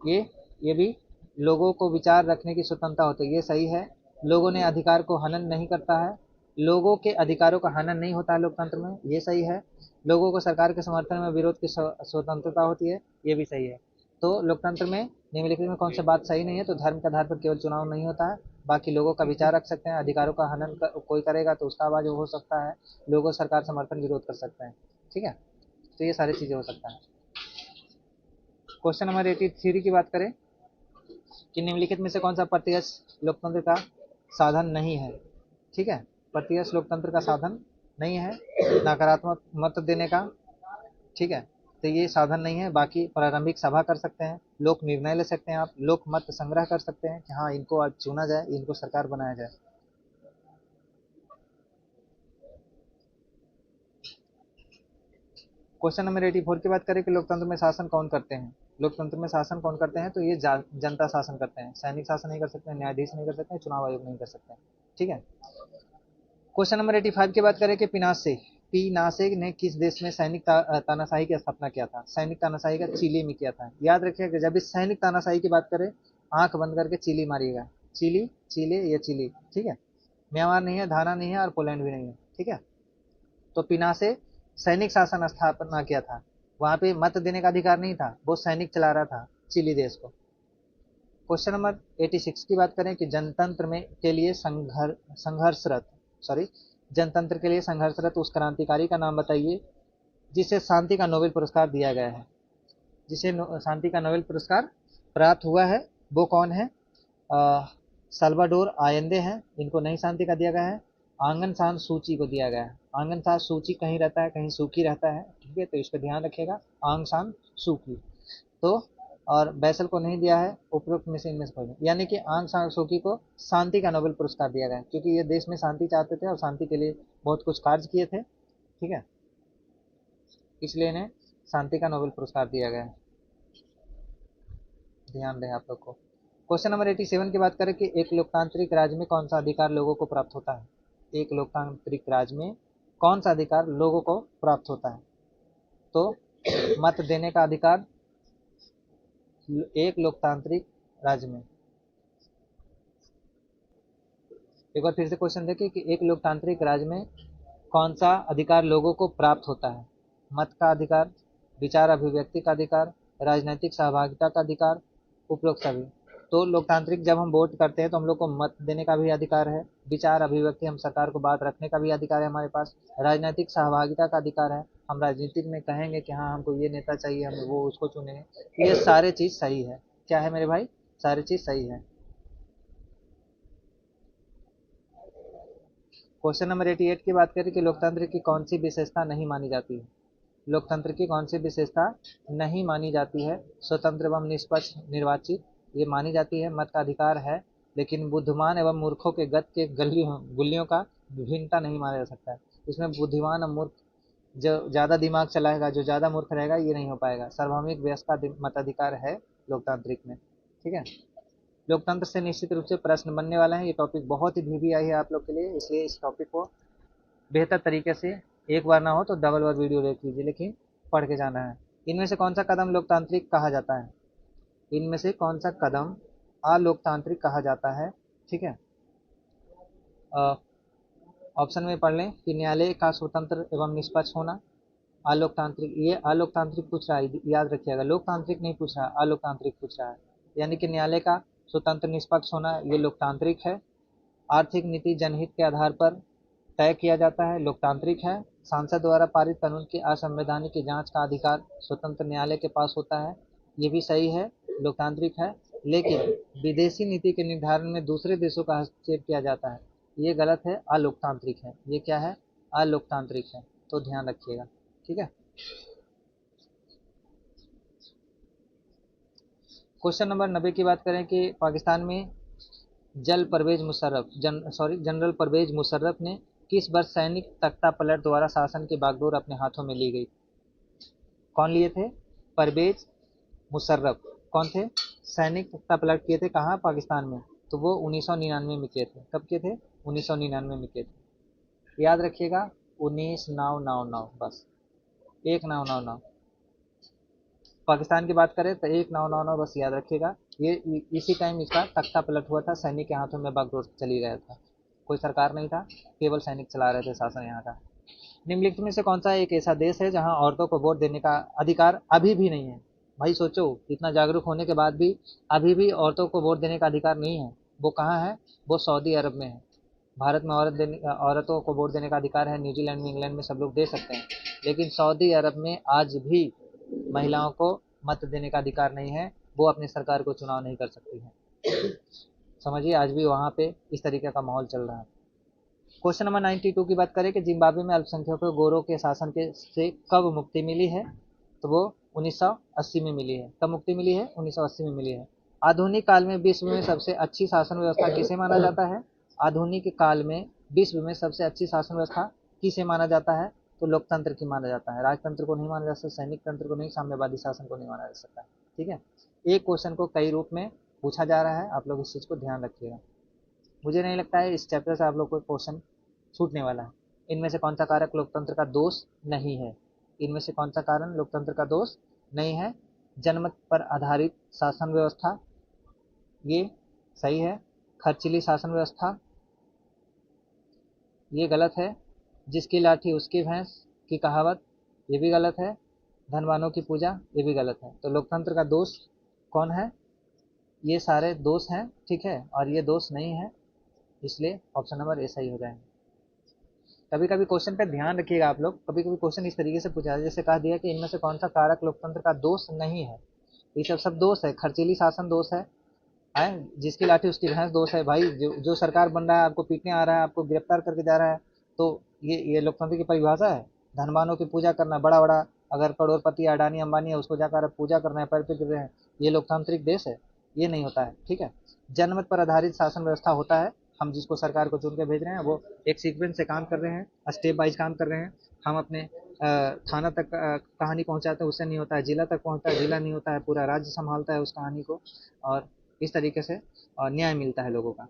ये ये भी लोगों को विचार रखने की स्वतंत्रता होती है, ये सही है। लोगों ने अधिकार को हनन नहीं करता है, लोगों के अधिकारों का हनन नहीं होता है लोकतंत्र में, ये सही है। लोगों को सरकार के समर्थन में विरोध की स्वतंत्रता होती है, ये भी सही है। तो लोकतंत्र में निम्नलिखित में कौन सी बात सही नहीं है, तो धर्म के आधार पर केवल चुनाव नहीं होता है, बाकी लोगों का विचार रख सकते हैं। अधिकारों का हनन कोई करेगा तो उसका आवाज हो सकता है, लोगों सरकार समर्थन विरोध कर सकते हैं। ठीक है, तो ये सारी चीजें हो सकता है। क्वेश्चन नंबर 83 की बात करें कि निम्नलिखित में से कौन सा प्रत्यक्ष लोकतंत्र का साधन नहीं है। ठीक है, प्रत्यक्ष लोकतंत्र का साधन नहीं है नकारात्मक मत देने का। ठीक है, तो ये साधन नहीं है। बाकी प्रारंभिक सभा कर सकते हैं, लोक निर्णय ले सकते हैं, आप लोक मत संग्रह कर सकते हैं कि हाँ इनको आज चुना जाए, इनको सरकार बनाया जाए। क्वेश्चन नंबर 84 की बात करें कि लोकतंत्र में शासन कौन करते हैं। लोकतंत्र में शासन कौन करते हैं, तो ये जनता शासन करते हैं। सैनिक शासन नहीं कर सकते, न्यायाधीश नहीं कर सकते, चुनाव आयोग नहीं कर सकते। ठीक है, क्वेश्चन नंबर 85 की बात करें कि पिनासे पिनासे ने किस देश में सैनिक तानाशाही की स्थापना किया था। सैनिक तानाशाही का चिली में किया था। याद रखिएगा जब भी सैनिक तानाशाही की बात करें, आंख बंद करके चिली मारिएगा। चिली, चिले या चिली। ठीक है, म्यांमार नहीं है, घाना नहीं है और पोलैंड भी नहीं है। ठीक है, तो पिनासे सैनिक शासन स्थापना किया था। वहां पे मत देने का अधिकार नहीं था, वो सैनिक चला रहा था चिली देश को। क्वेश्चन नंबर 86 की बात करें कि जनतंत्र में के लिए संघर्षरत सॉरी जनतंत्र के लिए संघर्षरत उस क्रांतिकारी का नाम बताइए जिसे शांति का नोबेल पुरस्कार दिया गया है। जिसे शांति का नोबेल पुरस्कार प्राप्त हुआ है वो कौन है? साल्वाडोर आयंदे हैं, इनको नहीं शांति का दिया गया है। आंगन सान सूची को दिया गया है। आंगन सान सूची कहीं रहता है, कहीं सूकी रहता है। ठीक है, तो इस पर ध्यान रखिएगा, आंग सान सूकी। तो और बैसल को नहीं दिया है, उपरोक्त में से इनमें से कोई नहीं। यानी कि आंग सान सूकी को शांति का नोबेल पुरस्कार दिया गया है, क्योंकि ये देश में शांति चाहते थे और शांति के लिए बहुत कुछ कार्य किए थे। ठीक है, इसलिए इन्हें शांति का नोबेल पुरस्कार दिया गया है। ध्यान रहे आप लोग को। क्वेश्चन नंबर 87 की बात करें कि एक लोकतांत्रिक राज्य में कौन सा अधिकार लोगों को प्राप्त होता है। एक लोकतांत्रिक राज्य में कौन सा अधिकार लोगों को प्राप्त होता है, तो मत देने का अधिकार एक लोकतांत्रिक राज्य में। एक बार फिर से क्वेश्चन देखिए कि एक लोकतांत्रिक राज्य में कौन सा अधिकार लोगों को प्राप्त होता है। मत का अधिकार, विचार अभिव्यक्ति का अधिकार, राजनीतिक सहभागिता का अधिकार, उपरोक्त सभी। तो लोकतांत्रिक जब हम वोट करते हैं तो हम लोग को मत देने का भी अधिकार है, विचार अभिव्यक्ति हम सरकार को बात रखने का भी अधिकार है हमारे पास, राजनीतिक सहभागिता का अधिकार है, हम राजनीतिक में कहेंगे कि हाँ हमको ये नेता चाहिए, हमें वो उसको चुनेंगे। ये सारे चीज सही है। क्या है मेरे भाई? सारी चीज सही है। क्वेश्चन नंबर 88 की बात करें कि लोकतंत्र की कौन सी विशेषता नहीं मानी जाती है। लोकतंत्र की कौन सी विशेषता नहीं मानी जाती है? स्वतंत्र एवं निष्पक्ष निर्वाचित, ये मानी जाती है। मत का अधिकार है, लेकिन बुद्धिमान एवं मूर्खों के गत के गुल्लियों का विभिन्नता नहीं माना जा सकता है। इसमें बुद्धिमान और मूर्ख, जो ज्यादा दिमाग चलाएगा, जो ज्यादा मूर्ख रहेगा, ये नहीं हो पाएगा। सार्वभौमिक व्यस्क का मताधिकार है लोकतांत्रिक में। ठीक है, लोकतंत्र से निश्चित रूप से प्रश्न बनने वाला है। ये टॉपिक बहुत ही वीवी आई है आप लोग के लिए, इसलिए इस टॉपिक को बेहतर तरीके से एक बार ना हो तो डबल बार वीडियो देख लीजिए, लेकिन पढ़ के जाना है। इनमें से कौन सा कदम लोकतांत्रिक कहा जाता है? इनमें से कौन सा कदम अलोकतांत्रिक कहा जाता है? ठीक है, ऑप्शन में पढ़ लें कि न्यायालय का स्वतंत्र एवं निष्पक्ष होना, अलोकतांत्रिक, ये अलोकतांत्रिक पूछ रहा है, याद रखिएगा, लोकतांत्रिक नहीं पूछ रहा है, अलोकतांत्रिक पूछ रहा है। यानी कि न्यायालय का स्वतंत्र निष्पक्ष होना ये लोकतांत्रिक है। आर्थिक नीति जनहित के आधार पर तय किया जाता है, लोकतांत्रिक है। सांसद द्वारा पारित कानून की असंवैधानिक की जांच का अधिकार स्वतंत्र न्यायालय के पास होता है, ये भी सही है, लोकतांत्रिक है। लेकिन विदेशी नीति के निर्धारण में दूसरे देशों का हस्तक्षेप किया जाता है, ये गलत है, अलोकतांत्रिक है। ये क्या है? अलोकतांत्रिक है, तो ध्यान रखिएगा। ठीक है। क्वेश्चन नंबर 90 की बात करें कि पाकिस्तान में जनरल परवेज मुशर्रफ ने किस वर्ष सैनिक तख्ता पलट द्वारा शासन की बागडोर अपने हाथों में ली गई? कौन लिए थे? परवेज मुशर्रफ। कौन थे? सैनिक तख्ता पलट किए थे कहाँ? पाकिस्तान में। तो वो 1999 में किए थे। कब किए थे? 1999 में किए थे। याद रखिएगा, 19 9 9 9, बस 1999। पाकिस्तान की बात करें तो 1999 बस याद रखिएगा। ये इसी टाइम इसका तख्ता पलट हुआ था, सैनिक के हाथों में बागडोर चली गया था। कोई सरकार नहीं था, केवल सैनिक चला रहे थे शासन यहाँ का। निम्नलिखित में से कौन सा एक ऐसा देश है जहां औरतों को वोट देने का अधिकार अभी भी नहीं है? भाई सोचो, इतना जागरूक होने के बाद भी अभी भी औरतों को वोट देने का अधिकार नहीं है। वो कहाँ है? वो सऊदी अरब में है। भारत में औरतों को वोट देने का अधिकार है, न्यूजीलैंड में, इंग्लैंड में सब लोग दे सकते हैं, लेकिन सऊदी अरब में आज भी महिलाओं को मत देने का अधिकार नहीं है। वो अपनी सरकार को चुनाव नहीं कर सकती है। समझिए, आज भी वहाँ पे इस तरीके का माहौल चल रहा है। क्वेश्चन नंबर 92 की बात करें कि जिम्बाब्वे में अल्पसंख्यकों गोरों के शासन के से कब मुक्ति मिली है? तो वो 1980 में मिली है। कब मुक्ति मिली है? 1980 में मिली है। आधुनिक काल में विश्व में सबसे अच्छी शासन व्यवस्था किसे माना जाता है? आधुनिक काल में विश्व में सबसे अच्छी शासन व्यवस्था किसे माना जाता है? तो लोकतंत्र की माना जाता है। राजतंत्र को नहीं माना जा सकता, सैनिक तंत्र को नहीं, साम्यवादी शासन को नहीं माना जा सकता। ठीक है। एक क्वेश्चन को कई रूप में पूछा जा रहा है, आप लोग इस चीज को ध्यान रखिएगा। मुझे नहीं लगता है इस चैप्टर से आप लोग को क्वेश्चन छूटने वाला है। इनमें से कौन सा कारक लोकतंत्र का दोष नहीं है? इनमें से कौन सा कारण लोकतंत्र का दोष नहीं है? जनमत पर आधारित शासन व्यवस्था, ये सही है। खर्चीली शासन व्यवस्था, ये गलत है। जिसकी लाठी उसकी भैंस की कहावत, ये भी गलत है। धनवानों की पूजा, ये भी गलत है। तो लोकतंत्र का दोष कौन है? ये सारे दोष हैं, ठीक है, और ये दोष नहीं है, इसलिए ऑप्शन नंबर ए सही हो जाएंगे। कभी कभी क्वेश्चन पे ध्यान रखिएगा आप लोग, कभी कभी क्वेश्चन इस तरीके से पूछा है, जैसे कह दिया कि इनमें से कौन सा कारक लोकतंत्र का दोष नहीं है। ये सब दोष है। खर्चीली शासन दोष है, जिसकी लाठी उसकी भैंस दोष है। भाई जो सरकार बन रहा है, आपको पीटने आ रहा है, आपको गिरफ्तार करके जा रहा है, तो ये लोकतंत्र की परिभाषा है? धनवानों की पूजा करना, बड़ा बड़ा अगर करोड़पति अडानी अंबानी है, उसको जाकर पूजा करना है, पैर पे गिर रहे हैं, ये लोकतांत्रिक देश है? ये नहीं होता है। ठीक है। जनमत पर आधारित शासन व्यवस्था होता है, हम जिसको सरकार को चुन के भेज रहे हैं वो एक सीक्वेंस से काम कर रहे हैं, स्टेप वाइज काम कर रहे हैं। हम अपने थाना तक कहानी पहुंचाते हैं, उससे नहीं होता है। जिला तक पहुंचता है, जिला नहीं होता है, पूरा राज्य संभालता है उस कहानी को, और इस तरीके से न्याय मिलता है लोगों का।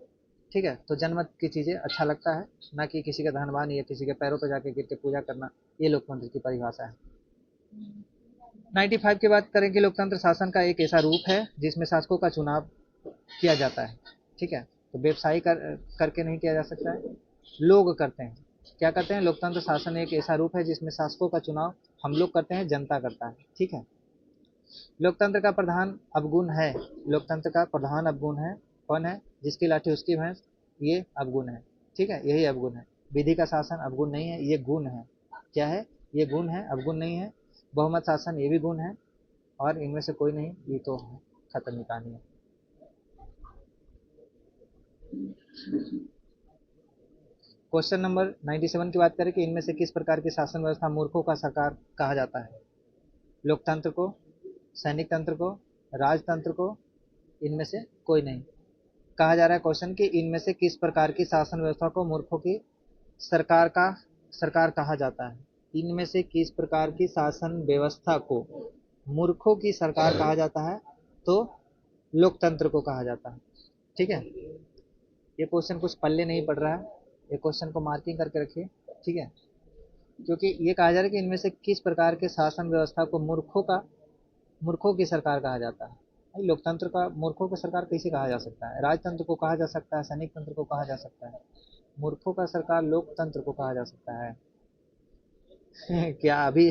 ठीक है। तो जनमत की चीज़ें अच्छा लगता है, ना कि किसी का धनवान या किसी के पैरों पर जाके गिर के पूजा करना। ये लोकतंत्र की परिभाषा है। 95 की बात करें कि लोकतंत्र शासन का एक ऐसा रूप है जिसमें शासकों का चुनाव किया जाता है। ठीक है। तो व्यवसायी करके नहीं किया जा सकता है, लोग करते हैं। क्या करते हैं? लोकतंत्र शासन एक ऐसा रूप है जिसमें शासकों का चुनाव हम लोग करते हैं, जनता करता है। ठीक है। लोकतंत्र का प्रधान अवगुण है, लोकतंत्र का प्रधान अवगुण है, कौन है? जिसकी लाठी उसकी भैंस, ये अवगुण है। ठीक है, यही अवगुण है। विधि का शासन अवगुण नहीं है, ये गुण है। क्या है? ये गुण है, अवगुण नहीं है। बहुमत शासन, ये भी गुण है, और इनमें से कोई नहीं, ये तो खत्म ही कहानी है। क्वेश्चन नंबर 97 की बात करें कि इनमें से किस प्रकार की शासन व्यवस्था मूर्खों का सरकार कहा जाता है? लोकतंत्र को, सैनिक तंत्र को, राजतंत्र को, इनमें से कोई नहीं। कहा जा रहा है क्वेश्चन कि इनमें से किस प्रकार की शासन व्यवस्था को मूर्खों की सरकार का सरकार कहा जाता है? इनमें से किस प्रकार की शासन व्यवस्था को मूर्खों की सरकार कहा जाता है? तो लोकतंत्र को कहा जाता है। ठीक है। ये क्वेश्चन कुछ पल्ले नहीं पड़ रहा है, ये क्वेश्चन को मार्किंग करके रखिए। ठीक है। क्योंकि ये कहा जा रहा है कि इनमें से किस प्रकार के शासन व्यवस्था को मूर्खों की सरकार कहा जाता है। भाई लोकतंत्र का मूर्खों की सरकार कैसे कहा जा सकता है? राजतंत्र को कहा जा सकता है, सैनिक तंत्र को कहा जा सकता है, मूर्खों का सरकार लोकतंत्र को कहा जा सकता है। क्या अभी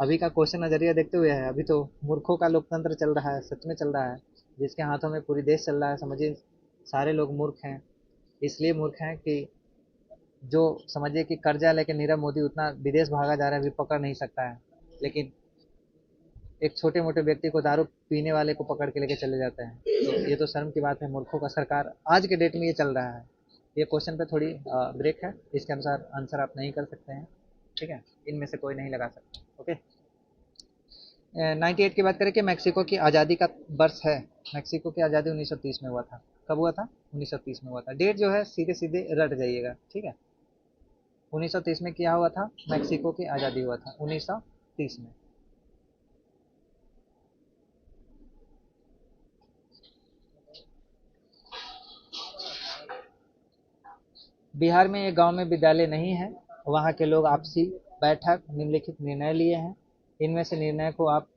अभी का क्वेश्चन नजरिया देखते हुए है, अभी तो मूर्खों का लोकतंत्र चल रहा है, सच में चल रहा है। जिसके हाथों में पूरी देश चल रहा है, समझिए सारे लोग मूर्ख हैं। इसलिए मूर्ख हैं कि जो समझिए कि कर्जा लेके नीरव मोदी उतना विदेश भागा जा रहा है, अभी पकड़ नहीं सकता है। लेकिन एक छोटे मोटे व्यक्ति को, दारू पीने वाले को पकड़ के लेके चले जाते हैं। तो ये तो शर्म की बात है, मूर्खों का सरकार आज के डेट में ये चल रहा है। ये क्वेश्चन पे थोड़ी ब्रेक है, इसके अनुसार आंसर आप नहीं कर सकते हैं। ठीक है, इनमें से कोई नहीं लगा सकता। ओके। 98 की बात करें कि मैक्सिको की आज़ादी का वर्ष है। मैक्सिको की आज़ादी 1930 में हुआ था। कब हुआ था? 1930 में हुआ था। डेट जो है सीधे सीधे रट जाइएगा, ठीक है। 1930 में क्या हुआ था? मैक्सिको की आज़ादी हुआ था 1930 में। बिहार में एक गांव में विद्यालय नहीं है। वहां के लोग आपसी बैठक निम्नलिखित निर्णय लिए हैं। इनमें से निर्णय को आप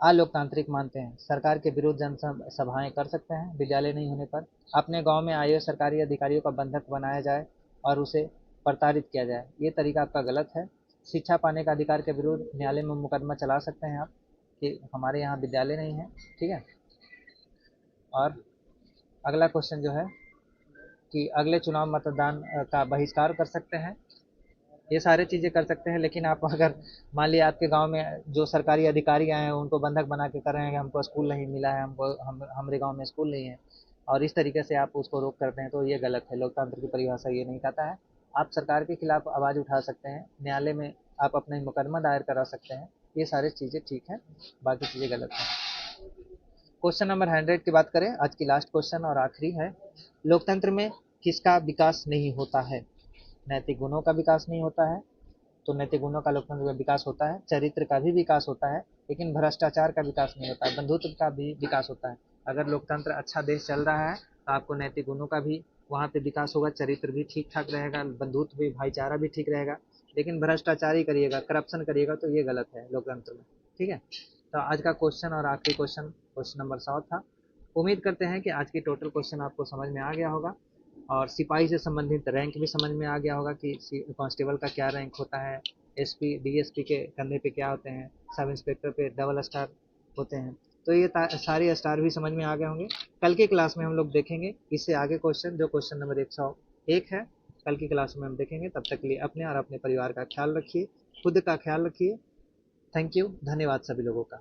अलोकतांत्रिक मानते हैं। सरकार के विरुद्ध जनसभाएं कर सकते हैं विद्यालय नहीं होने पर। अपने गांव में आए सरकारी अधिकारियों का बंधक बनाया जाए और उसे प्रताड़ित किया जाए। ये तरीका आपका गलत है। शिक्षा पाने का अधिकार के विरुद्ध न्यायालय में मुकदमा चला सकते हैं आप कि हमारे यहाँ विद्यालय नहीं है। ठीक है। और अगला क्वेश्चन जो है कि अगले चुनाव मतदान का बहिष्कार कर सकते हैं। ये सारी चीज़ें कर सकते हैं, लेकिन आप अगर मान लिया आपके गांव में जो सरकारी अधिकारी आए हैं उनको बंधक बना के कर रहे हैं कि हमको स्कूल नहीं मिला है, हमको हमारे गांव में स्कूल नहीं है, और इस तरीके से आप उसको रोक करते हैं, तो ये गलत है। लोकतंत्र की परिभाषा ये नहीं कहता है। आप सरकार के खिलाफ आवाज़ उठा सकते हैं, न्यायालय में आप अपना मुकदमा दायर करा सकते हैं। ये सारी चीज़ें ठीक हैं, बाकी चीज़ें गलत हैं। क्वेश्चन नंबर 100 की बात करें, आज की लास्ट क्वेश्चन और आखिरी है। लोकतंत्र में किसका विकास नहीं होता है? नैतिक गुणों का विकास नहीं होता है। तो नैतिक गुणों का लोकतंत्र में विकास होता है। चरित्र का भी विकास होता है, लेकिन भ्रष्टाचार का विकास नहीं होता है। बंधुत्व का भी विकास होता है। अगर लोकतंत्र अच्छा देश चल रहा है तो आपको नैतिक गुणों का भी वहाँ पे विकास होगा, चरित्र भी ठीक ठाक रहेगा, बंधुत्व भी, भाईचारा भी ठीक रहेगा। लेकिन भ्रष्टाचार ही करिएगा, करप्शन करिएगा, तो ये गलत है लोकतंत्र में। ठीक है। तो आज का क्वेश्चन और आखिरी क्वेश्चन, क्वेश्चन नंबर 100 था। उम्मीद करते हैं कि आज की टोटल क्वेश्चन आपको समझ में आ गया होगा, और सिपाही से संबंधित रैंक भी समझ में आ गया होगा कि कांस्टेबल का क्या रैंक होता है, एसपी डीएसपी के कंधे पे क्या होते हैं, सब इंस्पेक्टर पे डबल स्टार होते हैं। तो ये सारे स्टार भी समझ में आ गए होंगे। कल की क्लास में हम लोग देखेंगे इससे आगे क्वेश्चन, जो क्वेश्चन नंबर 101 है। कल की क्लास में हम देखेंगे। तब तक के लिए अपने और अपने परिवार का ख्याल रखिए, खुद का ख्याल रखिए। थैंक यू, धन्यवाद सभी लोगों का।